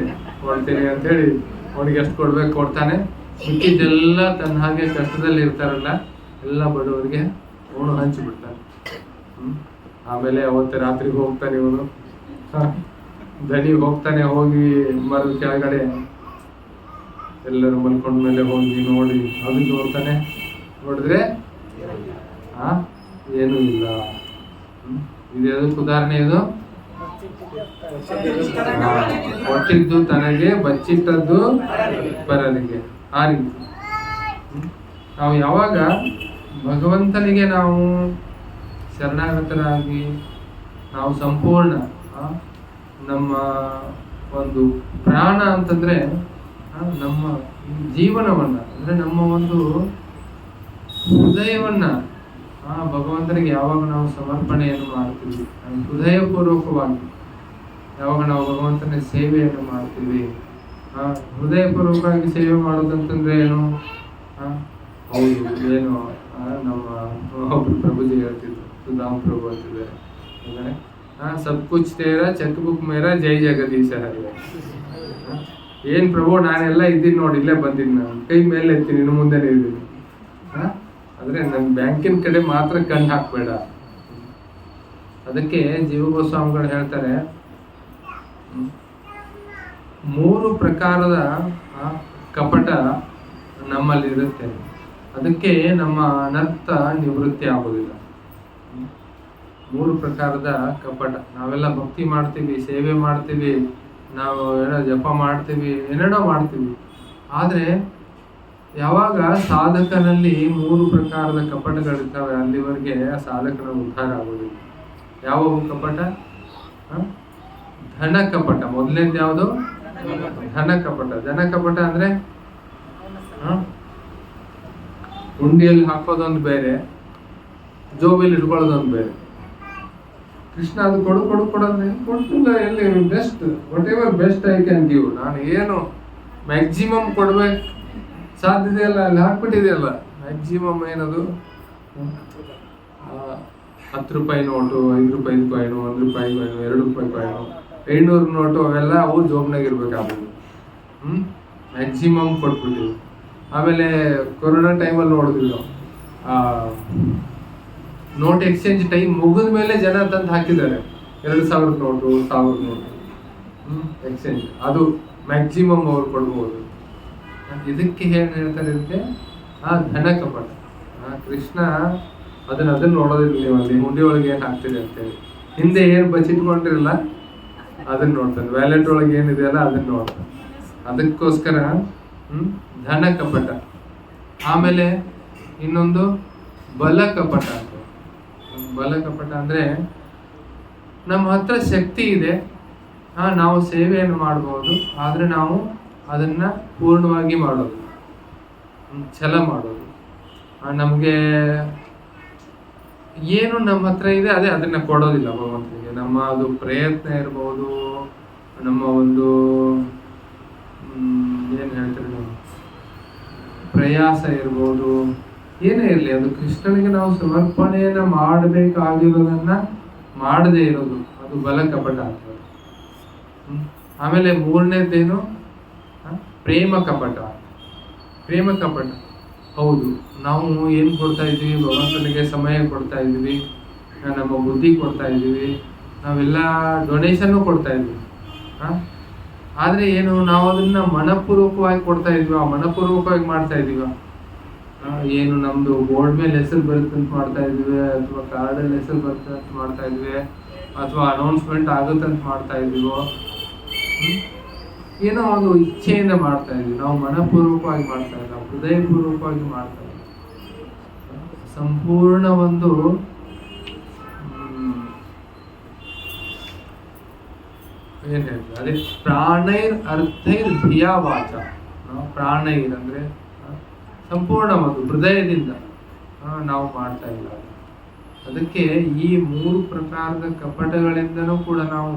ಕೊಡ್ತೀನಿ ಅಂತೇಳಿ ಅವನಿಗೆ ಎಷ್ಟು ಕೊಡ್ಬೇಕು ಕೊಡ್ತಾನೆ. ಮಿಕ್ಕಿದ್ದೆಲ್ಲ ತನ್ನ ಹಾಗೆ ಕಷ್ಟದಲ್ಲಿ ಇರ್ತಾರಲ್ಲ ಎಲ್ಲ ಬಡವರಿಗೆ ಅವನು ಹಂಚಿಬಿಡ್ತಾನೆ. ಆಮೇಲೆ ಅವತ್ತು ರಾತ್ರಿಗೆ ಹೋಗ್ತಾನೆ ಇವನು, ದನಿ ಹೋಗ್ತಾನೆ. ಹೋಗಿ ಮರದ ಕೆಳಗಡೆ ಎಲ್ಲರೂ ಮಲ್ಕೊಂಡ್ಮೇಲೆ ಹೋಗಿ ನೋಡಿ ಅದು ನೋಡ್ತಾನೆ, ನೋಡಿದ್ರೆ ಏನೂ ಇಲ್ಲ. ಇದ್ಯಾವುದಕ್ಕೆ ಉದಾಹರಣೆ ಇದು? ಕೊಟ್ಟಿದ್ದು ತನಗೆ, ಬಚ್ಚಿಟ್ಟದ್ದು ಪರರಿಗೆ. ಆ ರೀತಿ ನಾವು ಯಾವಾಗ ಭಗವಂತನಿಗೆ ನಾವು ಶರಣಾಗತರಾಗಿ ನಾವು ಸಂಪೂರ್ಣ ನಮ್ಮ ಒಂದು ಪ್ರಾಣ ಅಂತಂದ್ರೆ ನಮ್ಮ ಜೀವನವನ್ನ ಅಂದ್ರೆ ನಮ್ಮ ಒಂದು ಹೃದಯವನ್ನ ಭಗವಂತನಿಗೆ ಯಾವಾಗ ನಾವು ಸಮರ್ಪಣೆಯನ್ನು ಮಾಡ್ತೀವಿ, ಹೃದಯಪೂರ್ವಕವಾಗಿ ಯಾವಾಗ ನಾವು ಭಗವಂತನ ಸೇವೆಯನ್ನು ಮಾಡ್ತೀವಿ, ಹೃದಯಪೂರ್ವಕವಾಗಿ ಸೇವೆ ಮಾಡೋದಂತಂದ್ರೆ ಏನು? ಹೌದು, ಏನು ನಮ್ಮ ಒಬ್ರು ಪ್ರಭುಜಿ ಹೇಳ್ತಿದ್ರು, ಸುಧಾಮ್ ಪ್ರಭು ಅಂತಿದ್ದಾರೆ, ಅಂದ್ರೆ ಸಬ್ ಕುಚ್ ತೇರ ಚೆಕ್ ಬುಕ್ ಮೇರ ಜೈ ಜಗದೀಶ ಹರಿವೆ. ಏನ್ ಪ್ರಭು ನಾನೆಲ್ಲ ಇದ್ದೀನಿ ನೋಡಿ, ಇಲ್ಲೇ ಬಂದಿನಿ, ನಾನು ಕೈ ಮೇಲೆ ಎತ್ತೀನಿ, ಇನ್ನು ಮುಂದೆನೇ ಇದ್ದೀನಿ. ಆದ್ರೆ ನನ್ ಬ್ಯಾಂಕಿನ ಕಡೆ ಮಾತ್ರ ಕಣ್ಣು ಹಾಕ್ಬೇಡ. ಅದಕ್ಕೆ ಜೀವ ಗೋಸ್ವಾಮಿಗಳು ಹೇಳ್ತಾರೆ, 3 ಪ್ರಕಾರದ ಕಪಟ ನಮ್ಮಲ್ಲಿ ಇರುತ್ತೆ, ಅದಕ್ಕೆ ನಮ್ಮ ಅನರ್ಥ ನಿವೃತ್ತಿ ಆಗೋದಿಲ್ಲ. 3 ಪ್ರಕಾರದ ಕಪಟ. ನಾವೆಲ್ಲ ಭಕ್ತಿ ಮಾಡ್ತೀವಿ, ಸೇವೆ ಮಾಡ್ತೀವಿ, ನಾವು ಏನೋ ಜಪ ಮಾಡ್ತೀವಿ, ಏನೇನೋ ಮಾಡ್ತೀವಿ, ಆದ್ರೆ ಯಾವಾಗ ಸಾಧಕನಲ್ಲಿ 3 ಪ್ರಕಾರದ ಕಪಟಗಳಿರ್ತವೆ ಅಲ್ಲಿವರೆಗೆ ಸಾಧಕನ ಉದ್ಧಾರ ಆಗೋದಿಲ್ಲ. ಯಾವ ಕಪಟ? ಧನ ಕಪಟ. ಮೊದಲನೇದು ಯಾವುದು? ಧನ ಕಪಟ. ಧನ ಕಪಟ ಅಂದ್ರೆ ಉಂಡಿಯಲ್ಲಿ ಹಾಕೋದೊಂದು ಬೇರೆ, ಜೋಬಲ್ಲಿ ಇಟ್ಕೊಳ್ಳೋದೊಂದು ಬೇರೆ. ಕೃಷ್ಣ ಅದು ಕೊಡು ಕೊಡು ಕೊಡಂದ್ರೆ ಕೊಟ್ಟಿಲ್ಲ, ಎಲ್ಲಿ best, what ever best I can give, ನಾನು ಏನು ಮ್ಯಾಕ್ಸಿಮಮ್ ಕೊಡ್ಬೇಕು ಸಾಧ್ಯತೆ ಇಲ್ಲ, ಅಲ್ಲಿ ಹಾಕ್ಬಿಟ್ಟಿದೆಯಲ್ಲ ಮ್ಯಾಕ್ಸಿಮಮ್. ಏನದು 10 ರೂಪಾಯಿ ನೋಟು, 5 ರೂಪಾಯಿ ಕಾಯಿನು, 1 ರೂಪಾಯಿ ಕಾಯಿನು, 2 ರೂಪಾಯಿ ಕಾಯಿನು, 500 ನೋಟು, ಅವೆಲ್ಲ ಅವು ಜೋಬ್ನಾಗ ಇರ್ಬೇಕಾಗ್ಬೋದು. ಮ್ಯಾಕ್ಸಿಮಮ್ ಕೊಟ್ಬಿಟ್ಟಿವಿ. ಆಮೇಲೆ ಕೊರೋನಾ ಟೈಮಲ್ಲಿ ನೋಡಿದ್ವಿ ನಾವು, ನೋಟ್ ಎಕ್ಸ್ಚೇಂಜ್ ಟೈಮ್ ಮುಗಿದ ಮೇಲೆ ಜನ ತಂದು ಹಾಕಿದ್ದಾರೆ 2000 ನೋಟು, 1000 ನೋಟು ಎಕ್ಸ್ಚೇಂಜ್. ಅದು ಮ್ಯಾಕ್ಸಿಮಮ್ ಅವ್ರು ಕೊಡ್ಬೋದು. ಇದಕ್ಕೆ ಏನ್ ಹೇಳ್ತಾರೆ? ಇದಕ್ಕೆ ಧನ ಕಪಟ. ಕೃಷ್ಣ ಅದನ್ನ ನೋಡೋದಿಲ್ಲ. ನೀವು ಅಲ್ಲಿ ಹುಂಡಿ ಒಳಗೆ ಏನ್ ಹಾಕ್ತೀರಿ ಅಂತೇಳಿ, ಹಿಂದೆ ಏನ್ ಬಚ್ಚಿಟ್ಕೊಂಡಿರಲ್ಲ ಅದನ್ನ ನೋಡ್ತಾನೆ, ವ್ಯಾಲೆಟ್ ಒಳಗೆ ಏನಿದೆಯಲ್ಲ ಅದನ್ನ ನೋಡ್ತಾನೆ. ಅದಕ್ಕೋಸ್ಕರ ಧನ ಕಪಟ. ಆಮೇಲೆ ಇನ್ನೊಂದು ಬಲ ಕಪಟ ಅಂತ. ಬಲ ಕಪಟ ಅಂದ್ರೆ ನಮ್ಮ ಹತ್ರ ಶಕ್ತಿ ಇದೆ, ನಾವು ಸೇವೆಯನ್ನು ಮಾಡಬಹುದು, ಆದ್ರೆ ನಾವು ಅದನ್ನ ಪೂರ್ಣವಾಗಿ ಮಾಡೋದು, ಛಲ ಮಾಡೋದು. ನಮ್ಗೆ ಏನು ನಮ್ಮ ಹತ್ರ ಇದೆ ಅದೇ ಅದನ್ನ ಕೊಡೋದಿಲ್ಲ ಭಗವಂತನಿಗೆ. ನಮ್ಮ ಅದು ಪ್ರಯತ್ನ ಇರ್ಬೋದು, ನಮ್ಮ ಒಂದು ಏನ್ ಹೇಳ್ತಾರೆ ನಾವು ಪ್ರಯಾಸ ಇರ್ಬೋದು, ಏನೇ ಇರಲಿ ಅದು ಕೃಷ್ಣನಿಗೆ ನಾವು ಸಮರ್ಪಣೆಯನ್ನ ಮಾಡಬೇಕಾಗಿರೋದನ್ನ ಮಾಡದೇ ಇರೋದು, ಅದು ಬಲ ಕಪಟ ಆಗ್ತದೆ. ಆಮೇಲೆ 3ನೇದೇನು? ಪ್ರೇಮ ಕಪಟ. ಪ್ರೇಮ ಕಪಟ. ಹೌದು, ನಾವು ಏನು ಕೊಡ್ತಾ ಇದ್ದೀವಿ, ಭಗವಂತನಿಗೆ ಸಮಯ ಕೊಡ್ತಾ ಇದ್ದೀವಿ, ನಮ್ಮ ಬುದ್ಧಿ ಕೊಡ್ತಾ ಇದ್ದೀವಿ, ನಾವೆಲ್ಲ ಡೊನೇಷನ್ನು ಕೊಡ್ತಾ ಇದ್ದೀವಿ. ಆದ್ರೆ ಏನು ನಾವು ಅದನ್ನ ಮನಪೂರ್ವಕವಾಗಿ ಕೊಡ್ತಾ ಇದೀವ, ಮನಪೂರ್ವಕವಾಗಿ ಮಾಡ್ತಾ ಇದೀವ? ಏನು ನಮ್ದು ಬೋರ್ಡ್ ಮೇಲೆ ಹೆಸರು ಬರುತ್ತೆ ಅಂತ ಮಾಡ್ತಾ ಇದೀವಿ, ಅಥವಾ ಕಾರ್ಡಲ್ಲಿ ಹೆಸರು ಬರುತ್ತೆ ಅಂತ ಮಾಡ್ತಾ ಇದ್ವಿ, ಅಥವಾ ಅನೌನ್ಸ್ಮೆಂಟ್ ಆಗುತ್ತೆ ಅಂತ ಮಾಡ್ತಾ ಇದೀವೋ, ಏನೋ ಒಂದು ಇಚ್ಛೆಯಿಂದ ಮಾಡ್ತಾ ಇದೀವಿ. ನಾವು ಮನಪೂರ್ವಕವಾಗಿ ಮಾಡ್ತಾ ಇಲ್ಲ, ಹೃದಯಪೂರ್ವಕವಾಗಿ ಮಾಡ್ತಾ ಇಲ್ಲ. ಸಂಪೂರ್ಣ ಒಂದು ಏನ್ ಹೇಳ್ತೀವಿ ಅದೇ ಪ್ರಾಣೈರ್ ಅರ್ಥೈರ್ ಧಿಯಾ ವಾಚ. ಪ್ರಾಣೈರ್ ಅಂದ್ರೆ ಸಂಪೂರ್ಣ ಒಂದು ಹೃದಯದಿಂದ ನಾವು ಮಾಡ್ತಾ ಇಲ್ಲ. ಅದಕ್ಕೆ ಈ 3 ಪ್ರಕಾರದ ಕಪಟಗಳಿಂದನೂ ಕೂಡ ನಾವು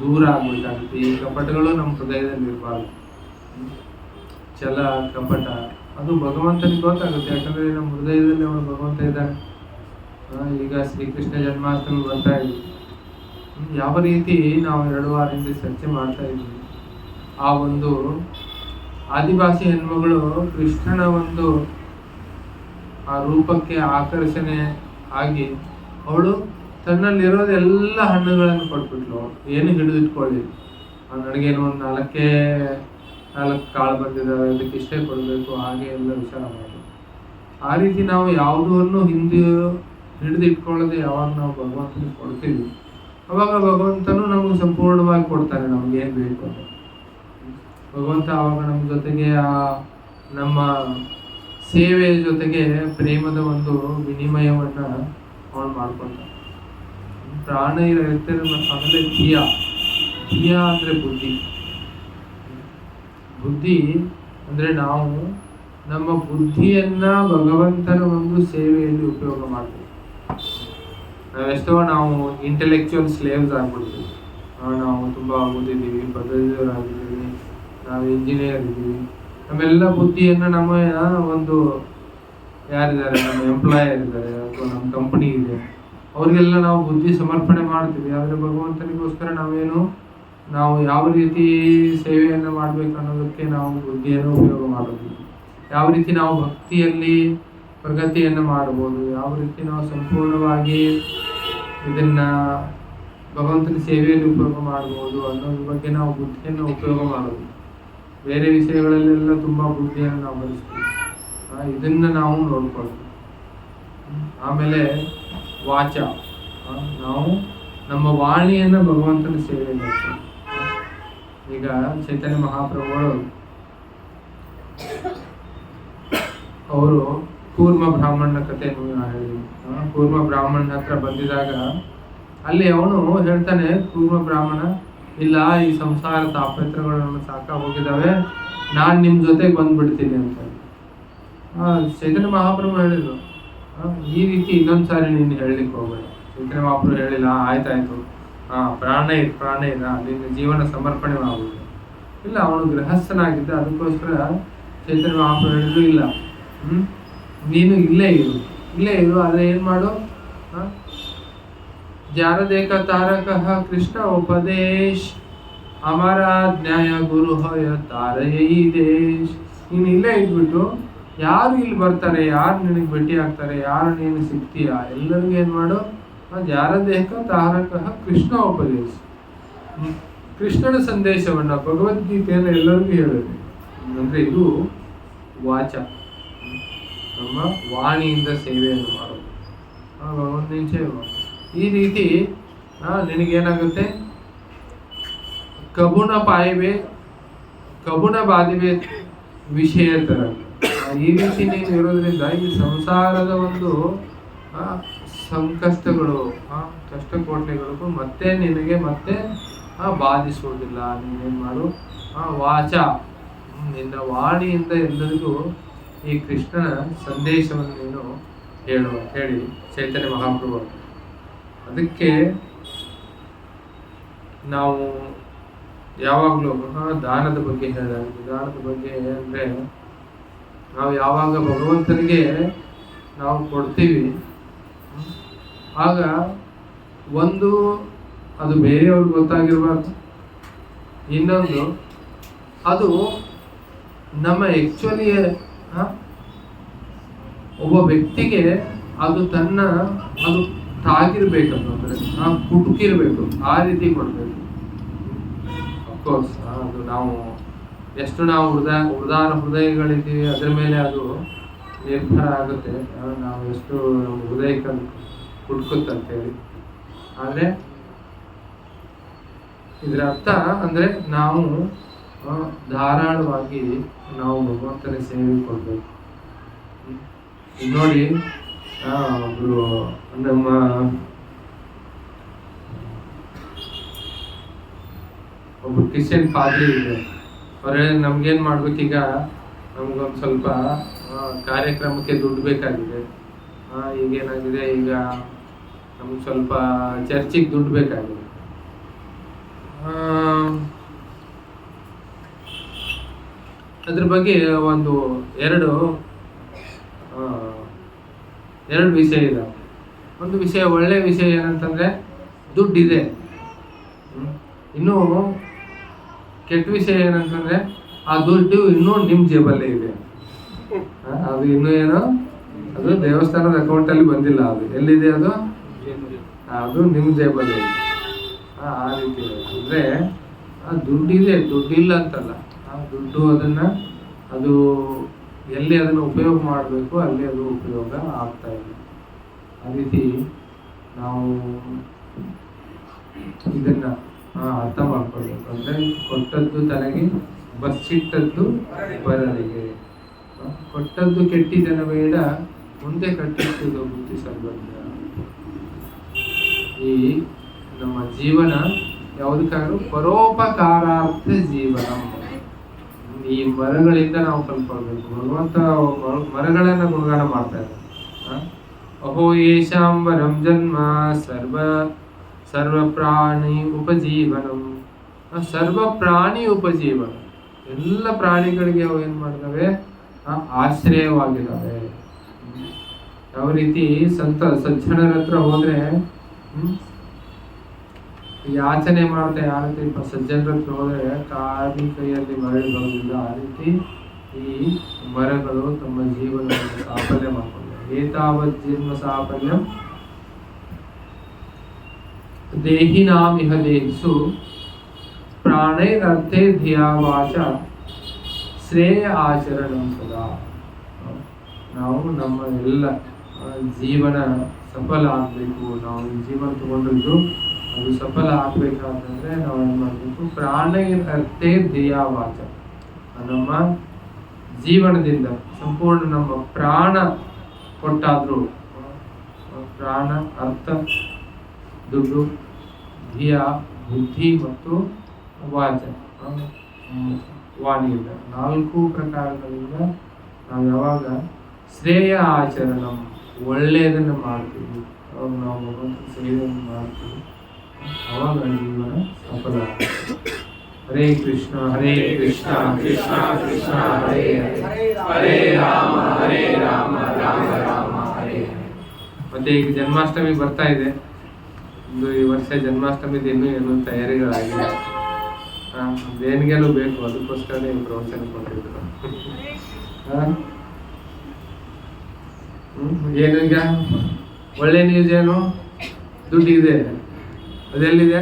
ದೂರ ಆಗ್ಬೇಕಾಗುತ್ತೆ. ಈ ಕಪಟಗಳು ನಮ್ಮ ಹೃದಯದಲ್ಲಿ ಇರಬಾರ್ದು. ಛಲ, ಕಪಟ ಅದು ಭಗವಂತನಿಗೆ ಗೊತ್ತಾಗುತ್ತೆ, ಯಾಕಂದ್ರೆ ನಮ್ಮ ಹೃದಯದಲ್ಲಿ ಅವನು ಭಗವಂತ ಇದ್ದಾನೆ. ಈಗ ಶ್ರೀಕೃಷ್ಣ ಜನ್ಮಾಷ್ಟಮಿ ಬರ್ತಾ ಇದ್ವಿ, ಯಾವ ರೀತಿ ನಾವು 2 ವಾರದಿಂದ ಚರ್ಚೆ ಮಾಡ್ತಾ ಇದ್ವಿ. ಆ ಒಂದು ಆದಿವಾಸಿ ಹೆಣ್ಮಗಳು ಕೃಷ್ಣನ ಒಂದು ಆ ರೂಪಕ್ಕೆ ಆಕರ್ಷಣೆ ಆಗಿ ಅವಳು ತನ್ನಲ್ಲಿರೋದೆಲ್ಲ ಹಣ್ಣುಗಳನ್ನು ಕೊಟ್ಬಿಟ್ಲು. ಏನು ಹಿಡಿದಿಟ್ಕೊಳ್ಳಿ, ನನಗೇನು ಒಂದು 4 4 ಕಾಳು ಬಂದಿದ್ದಾವೆ ಅದಕ್ಕೆ ಇಷ್ಟೇ ಕೊಡಬೇಕು, ಹಾಗೆ ಎಲ್ಲ ವಿಚಾರ ಮಾಡಿ ಆ ರೀತಿ ನಾವು ಯಾವುದನ್ನು ಹಿಂದೆ ಹಿಡಿದು ಇಟ್ಕೊಳ್ಳದೆ ಯಾವಾಗ ನಾವು ಭಗವಂತನಿಗೆ ಕೊಡ್ತೀವಿ ಅವಾಗ ಭಗವಂತನು ನಮಗೆ ಸಂಪೂರ್ಣವಾಗಿ ಕೊಡ್ತಾನೆ ನಮ್ಗೆ ಏನು ಬೇಕು ಅಂತ. ಭಗವಂತ ಆವಾಗ ನಮ್ಮ ಜೊತೆಗೆ ಆ ನಮ್ಮ ಸೇವೆಯ ಜೊತೆಗೆ ಪ್ರೇಮದ ಒಂದು ವಿನಿಮಯವನ್ನ ಅವನು ಮಾಡ್ಕೊಳ್ತಾನೆ. ಪ್ರಾಣ ಇರ್ತಾರೆ. ಆಮೇಲೆ ಧಿಯ ಅಂದ್ರೆ ಬುದ್ಧಿ ಅಂದ್ರೆ ನಾವು ನಮ್ಮ ಬುದ್ಧಿಯನ್ನ ಭಗವಂತನ ಒಂದು ಸೇವೆಯಲ್ಲಿ ಉಪಯೋಗ ಮಾಡ್ತೀವಿ. ನಾವೆಷ್ಟೋ ನಾವು ಇಂಟೆಲೆಕ್ಚುಯಲ್ ಸ್ಲೇವ್ಸ್ ಆಗ್ಬಿಡ್ತೀವಿ. ನಾವು ತುಂಬಾ ಓದಿದ್ದೀವಿ, ಪದವೀಧರರಾಗಿದ್ದೀವಿ, ನಾವು ಇಂಜಿನಿಯರ್ ಇದ್ದೀವಿ, ನಮ್ಮೆಲ್ಲ ಬುದ್ಧಿಯನ್ನ ನಮ್ಮ ಒಂದು ಯಾರಿದ್ದಾರೆ, ನಮ್ಮ ಎಂಪ್ಲಾಯರ್ ಇದ್ದಾರೆ ಅಥವಾ ನಮ್ಮ ಕಂಪನಿ ಇದೆ, ಅವ್ರಿಗೆಲ್ಲ ನಾವು ಬುದ್ಧಿ ಸಮರ್ಪಣೆ ಮಾಡ್ತೀವಿ. ಆದರೆ ಭಗವಂತನಿಗೋಸ್ಕರ ನಾವು ಯಾವ ರೀತಿ ಸೇವೆಯನ್ನು ಮಾಡ್ಬೇಕು ಅನ್ನೋದಕ್ಕೆ ನಾವು ಬುದ್ಧಿಯನ್ನು ಉಪಯೋಗ ಮಾಡೋದು, ಯಾವ ರೀತಿ ನಾವು ಭಕ್ತಿಯಲ್ಲಿ ಪ್ರಗತಿಯನ್ನು ಮಾಡ್ಬೋದು, ಯಾವ ರೀತಿ ನಾವು ಸಂಪೂರ್ಣವಾಗಿ ಇದನ್ನ ಭಗವಂತನ ಸೇವೆಯಲ್ಲಿ ಉಪಯೋಗ ಮಾಡ್ಬೋದು ಅನ್ನೋದ್ರ ಬಗ್ಗೆ ನಾವು ಬುದ್ಧಿಯನ್ನು ಉಪಯೋಗ ಮಾಡೋದು. ಬೇರೆ ವಿಷಯಗಳಲ್ಲೆಲ್ಲ ತುಂಬಾ ಬುದ್ಧಿಯನ್ನು ನಾವು ಬಳಸ್ತೀವಿ. ಇದನ್ನ ನಾವು ನೋಡ್ಕೊಳ್ತೀವಿ. ಆಮೇಲೆ ವಾಚ, ನಾವು ನಮ್ಮ ವಾಣಿಯನ್ನು ಭಗವಂತನ ಸೇವೆ ಮಾಡ್ತೀವಿ. ಈಗ ಚೈತನ್ಯ ಮಹಾಪ್ರಭುಗಳು ಅವರು ಕೂರ್ಮ ಬ್ರಾಹ್ಮಣನ ಕಥೆಯನ್ನು ಹೇಳಿದ್ರು. ಕೂರ್ಮ ಬ್ರಾಹ್ಮಣನ ಹತ್ರ ಬಂದಿದಾಗ ಅಲ್ಲಿ ಅವನು ಹೇಳ್ತಾನೆ, ಕೂರ್ಮ ಬ್ರಾಹ್ಮಣ, ಇಲ್ಲ ಈ ಸಂಸಾರ ತಾಪತ್ರಗಳನ್ನು ಸಾಕ ಹೋಗಿದ್ದಾವೆ, ನಾನ್ ನಿಮ್ ಜೊತೆಗೆ ಬಂದ್ಬಿಡ್ತೀನಿ ಅಂತ. ಚೈತನ್ಯ ಮಹಾಪ್ರಭು ಹೇಳಿದ್ರು, ಈ ರೀತಿ ಇನ್ನೊಂದ್ಸಾರಿ ನೀನು ಹೇಳಲಿಕ್ಕೆ ಹೋಗ್ಬೇಡ. ಚೈತನ್ಯ ಮಹಾಪ್ರಭು ಹೇಳಿಲ್ಲ, ಆಯ್ತಾಯ್ತು, ಪ್ರಾಣ ನಿನ್ನ ಜೀವನ ಸಮರ್ಪಣೆ ಆಗುವುದು. ಇಲ್ಲ, ಅವನು ಗೃಹಸ್ಥನಾಗಿದ್ದ, ಅದಕ್ಕೋಸ್ಕರ ಚೈತನ್ಯ ಮಹಾಪ್ರಭು ಹೇಳಿದ್ರು, ಇಲ್ಲ, ನೀನು ಇಲ್ಲೇ ಇರು, ಆದ್ರೆ ಏನ್ ಮಾಡು, ಜಾರದೇಕ ತಾರಕಃ ಕೃಷ್ಣ ಉಪದೇಶ್ ಅಮರಾಜ್ಞಾಯ ಗುರು ಹೊಯ ತಾರಯೈ ದೇಶ್. ನೀನು ಇಲ್ಲೇ ಇದ್ಬಿಟ್ಟು ಯಾರು ಇಲ್ಲಿ ಬರ್ತಾರೆ, ಯಾರು ನಿನಗೆ ಭೇಟಿ ಆಗ್ತಾರೆ, ಯಾರು ನೀನು ಸಿಗ್ತೀಯ, ಎಲ್ಲರಿಗೂ ಏನ್ ಮಾಡು, ಜಾರದೇಕ ತಾರಕಃ ಕೃಷ್ಣ ಉಪದೇಶ, ಕೃಷ್ಣನ ಸಂದೇಶವನ್ನ, ಭಗವದ್ಗೀತೆಯನ್ನು ಎಲ್ಲರಿಗೂ ಹೇಳಿದೆ. ಅಂದ್ರೆ ಇದು ವಾಚ, ನಮ್ಮ ವಾಣಿಯಿಂದ ಸೇವೆಯನ್ನು ಮಾಡೋದು. ಭಗವಂತನ ಸೇವೆ ಮಾಡೋದು. ಈ ರೀತಿ ನಿನಗೇನಾಗುತ್ತೆ, ಕಬುಣ ಬಾದಿವೆ ವಿಷಯ ತರ. ಈ ರೀತಿ ನೀನು ಇರೋದ್ರಿಂದ ಈ ಸಂಸಾರದ ಒಂದು ಸಂಕಷ್ಟಗಳು, ಕಷ್ಟಕೋಟೆಗಳಿಗೂ ಮತ್ತೆ ನಿನಗೆ ಬಾಧಿಸುವುದಿಲ್ಲ. ನೀನೇನ್ ಮಾಡು, ವಾಚ, ನಿನ್ನ ವಾಣಿಯಿಂದ ಎಲ್ಲರಿಗೂ ಈ ಕೃಷ್ಣನ ಸಂದೇಶವನ್ನು ನೀನು ಹೇಳಿ ಚೈತನ್ಯ ಮಹಾಪ್ರಭು. ಅದಕ್ಕೆ ನಾವು ಯಾವಾಗಲೂ ದಾನದ ಬಗ್ಗೆ ಹೇಳಾಗಿದೆ. ದಾನದ ಬಗ್ಗೆ ಅಂದ್ರೆ ನಾವು ಯಾವಾಗ ಭಗವಂತನಿಗೆ ನಾವು ಕೊಡ್ತೀವಿ, ಆಗ ಒಂದು ಅದು ಬೇರೆಯವ್ರಿಗೆ ಗೊತ್ತಾಗಿರ್ಬಾರ್ದು, ಇನ್ನೊಂದು ಅದು ನಮ್ಮ ಆಕ್ಚುಲಿ ಒಬ್ಬ ವ್ಯಕ್ತಿಗೆ ಅದು ತಾಗಿರ್ಬೇಕಂತಂದ್ರೆ ಕುಟುಕಿರ್ಬೇಕು, ಆ ರೀತಿ ಕೊಡ್ಬೇಕು. ಅಫ್ಕೋರ್ಸ್ ಅದು ನಾವು ಎಷ್ಟು ನಾವು ಉದಾರ ಹೃದಯಗಳಿದ್ದೀವಿ ಅದ್ರ ಮೇಲೆ ಅದು ನಿರ್ಭರ ಆಗುತ್ತೆ, ನಾವು ಎಷ್ಟು ನಮ್ಮ ಹೃದಯಕ್ಕೆ ಕುಟ್ಕುತ್ತಂತೇಳಿ. ಆದ್ರೆ ಇದರ ಅರ್ಥ ಅಂದ್ರೆ ನಾವು ಧಾರಾಳವಾಗಿ ನಾವು ಭಗವಂತನ ಸೇವೆ ಕೊಡ್ಬೇಕು. ನೋಡಿ, ಒಬ್ರು ನಮ್ಮ ಒಬ್ರು ಕ್ರಿಶ್ಚಿಯನ್ ಪಾದ್ರಿ ಇದೆ. ಅವ್ರು ಹೇಳಿ, ನಮ್ಗೇನ್ ಮಾಡ್ಬೇಕೀಗ, ನಮ್ಗೊಂದು ಸ್ವಲ್ಪ ಕಾರ್ಯಕ್ರಮಕ್ಕೆ ದುಡ್ಡು ಬೇಕಾಗಿದೆ, ಈಗೇನಾಗಿದೆ, ಈಗ ನಮ್ಗೆ ಸ್ವಲ್ಪ ಚರ್ಚಿಗೆ ದುಡ್ಡು ಬೇಕಾಗಿದೆ. ಅದ್ರ ಬಗ್ಗೆ ಎರಡು ವಿಷಯ ಇದೆ. ಒಂದು ವಿಷಯ, ಒಳ್ಳೆ ವಿಷಯ ಏನಂತಂದ್ರೆ ದುಡ್ಡಿದೆ. ಇನ್ನು ಕೆಟ್ಟ ವಿಷಯ ಏನಂತಂದ್ರೆ ಆ ದುಡ್ಡು ಇನ್ನೂ ನಿಮ್ ಜೇಬಲ್ಲೇ ಇದೆ. ಅದು ಇನ್ನೂ ಏನೋ, ಅದು ದೇವಸ್ಥಾನದ ಅಕೌಂಟ್ ಅಲ್ಲಿ ಬಂದಿಲ್ಲ. ಅದು ಎಲ್ಲಿದೆ, ಅದು ನಿಮ್ ಜೇಬಲ್ಲೇ ಇದೆ. ಆ ರೀತಿ ಅಂದ್ರೆ ದುಡ್ಡಿದೆ, ದುಡ್ಡಿಲ್ಲ ಅಂತಲ್ಲ, ದುಡ್ಡು ಅದು ಎಲ್ಲಿ ಅದನ್ನು ಉಪಯೋಗ ಮಾಡಬೇಕು ಅಲ್ಲಿ ಅದು ಉಪಯೋಗ ಆಗ್ತಾ ಇಲ್ಲ. ಆ ರೀತಿ ನಾವು ಇದನ್ನ ಅರ್ಥ ಮಾಡ್ಕೊಳ್ಬೇಕು. ಅಂದ್ರೆ ಕೊಟ್ಟದ್ದು ತನಗೆ ಬಚ್ಚಿಟ್ಟದ್ದು ಬರಲಿಗೆ. ಕೊಟ್ಟದ್ದು ಕೆಟ್ಟಿದ್ದನ ಬೇಡ, ಮುಂದೆ ಕಟ್ಟಿಟ್ಟದ್ದು ಬುದ್ಧಿ ಸರ್ವಜ್ಞ. ಈ ನಮ್ಮ ಜೀವನ ಯಾವುದಕ್ಕಾದ್ರೂ ಪರೋಪಕಾರಾರ್ಥ ಜೀವನ. ಈ ಮರಗಳಿಂದ ನಾವು ಕಲ್ಕೊಳ್ಬೇಕು. ಭಗವಂತ ಮರಗಳನ್ನ ಗುಣಗಾನ ಮಾಡ್ತಾ ಇದ್ದಾರೆ. ಅಹೋ ಯೇಷಾಂ ವರಂ ಜನ್ಮ ಸರ್ವ ಪ್ರಾಣಿ ಉಪಜೀವನಂ. ಸರ್ವ ಪ್ರಾಣಿ ಉಪಜೀವನ, ಎಲ್ಲ ಪ್ರಾಣಿಗಳಿಗೆ ಅವು ಏನ್ ಮಾಡ್ತವೆ, ಆಶ್ರಯವಾಗಿದ್ದಾವೆ. ಯಾವ ರೀತಿ ಸಜ್ಜನರ ಹತ್ರ ಹೋದ್ರೆ ಯಾಚನೆ ಮಾಡ್ತಾ, ಯಾವ ರೀತಿ ಸಜ್ಜನರ ಹತ್ರ ಹೋದ್ರೆ ಕಾಲಿ ಕೈಯಲ್ಲಿ ಮರಳಿ ಬರೋದಿಲ್ಲ, ಆ ರೀತಿ ಈ ಮರಗಳು ತಮ್ಮ ಜೀವನವನ್ನು ಸಾಫಲ್ಯ ಮಾಡ್ಕೊಂಡ್ರೆ ಏತಾವತ್ ಜನ್ಮ ಸಾಫಲ್ಯಂ ದೇಹಿನಾಮಿಹ ದೇಹಿಸು ಪ್ರಾಣೈರರ್ಥೇ ಧಿಯಾ ವಾಚ ಶ್ರೇಯ ಆಚರಣಂ ಸದಾ. ನಾವು ನಮ್ಮ ಎಲ್ಲ ಜೀವನ ಸಫಲ ಆಗಬೇಕು. ನಾವು ಈ ಜೀವನ ತಗೊಂಡಿದ್ದು ಅದು ಸಫಲ ಆಗ್ಬೇಕಾದ್ರೆ ನಾವು ಏನ್ ಮಾಡಬೇಕು, ಪ್ರಾಣೈರರ್ಥೇ ಧಿಯಾ ವಾಚ. ನಮ್ಮ ಜೀವನದಿಂದ ಸಂಪೂರ್ಣ ನಮ್ಮ ಪ್ರಾಣ ಕೊಟ್ಟಾದ್ರೂ, ಪ್ರಾಣ, ಅರ್ಥ, ದುಡ್ಡು, ಧಿಯ, ಬುದ್ಧಿ ಮತ್ತು ವಾಚ, ವಾಣಿಯಿಂದ, 4 ಪ್ರಕಾರಗಳಿಂದ ನಾವು ಯಾವಾಗ ಶ್ರೇಯ ಆಚರಣ, ಒಳ್ಳೆಯದನ್ನು ಮಾಡ್ತೀವಿ, ಅವಾಗ ನಾವು ಭಗವಂತ ಸೇವೆಯನ್ನು ಮಾಡ್ತೀವಿ, ಅವಾಗ ಜೀವನ ಸಫಲ. ಹರೇ ಕೃಷ್ಣ ಹರೇ ಕೃಷ್ಣ ಕೃಷ್ಣ ಕೃಷ್ಣ ಹರೇ ಹರೇ, ಹರೇ ರಾಮ ರಾಮ ರಾಮ ಹರೇ ಹರೇ. ಮತ್ತೆ ಈಗ ಜನ್ಮಾಷ್ಟಮಿ ಬರ್ತಾ ಇದೆ. ಈ ವರ್ಷ ಜನ್ಮಾಷ್ಟಮಿದು ಏನು ತಯಾರಿಗಳಾಗಿದೆ. ದೇಣಿಗೆನೂ ಬೇಕು, ಅದಕ್ಕೋಸ್ಕರ ಪ್ರವಚನ ಕೊಟ್ಟಿದ್ರು. ಏನು ಈಗ ಒಳ್ಳೆ ನ್ಯೂಸ್ ಏನು, ದುಡ್ಡು ಇದೆ. ಅದೆಲ್ಲಿದೆ?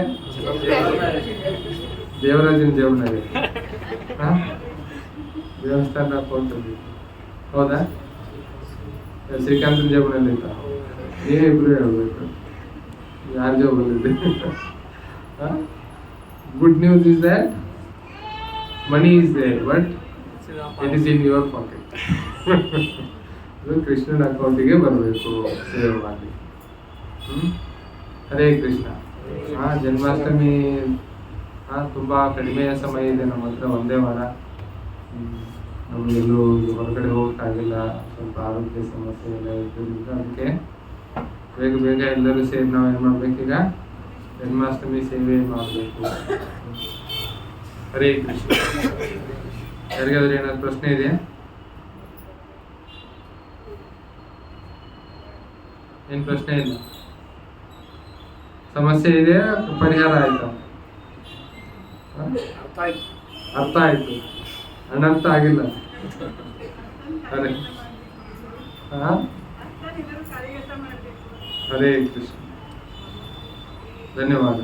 ದೇವರಾಜನ ಜೇವನಾಗೆ, ದೇವಸ್ಥಾನ ಅಕೌಂಟಲ್ಲಿ. ಹೌದಾ? ಶ್ರೀಕಾಂತನ ಜೇಬನಲ್ಲಿ ಇತ್ತ? ನೀವಿಬ್ರು ಹೇಳ್ಬೇಕು ಯಾರ ಜೇಬಲ್ಲಿದೆ. Good news is that money is there, but it is in your pocket. ಅದು ಕೃಷ್ಣನ ಅಕೌಂಟಿಗೆ ಬರಬೇಕು ಸೇವೆ ಮಾಡಿ. ಹರೇ ಕೃಷ್ಣ. ಜನ್ಮಾಷ್ಟಮಿ ತುಂಬಾ ಕಡಿಮೆ ಸಮಯ ಇದೆ ನಮ್ಮ ಹತ್ರ, ಒಂದೇ ವಾರ. ನಮಗೆಲ್ಲೂ ಹೊರಗಡೆ ಹೋಗೋಕ್ಕಾಗಿಲ್ಲ, ಸ್ವಲ್ಪ ಆರೋಗ್ಯ ಸಮಸ್ಯೆ ಎಲ್ಲ ಇದ್ದರಿಂದ ಅದಕ್ಕೆ ಬೇಗ ಎಲ್ಲರೂ ಸೇರಿ ನಾವು ಏನು ಮಾಡ್ಬೇಕೀಗ, ಜನ್ಮಾಷ್ಟಮಿ ಸೇವೆ ಮಾಡಬೇಕು. ಹರೇ ಕೃಷ್ಣ. ಯಾರಿಗಾದ್ರೂ ಏನಾದ್ರು ಪ್ರಶ್ನೆ ಇದೆಯಾ? ಏನು ಪ್ರಶ್ನೆ ಇಲ್ಲ? ಸಮಸ್ಯೆ ಇದೆಯಾ? ಪರಿಹಾರ ಆಯ್ತಾ? ಅರ್ಥ ಆಯ್ತು, ಅನರ್ಥ ಆಗಿಲ್ಲ. ಹರೇ ಹರೇ ಕೃಷ್ಣ. ಧನ್ಯವಾದ.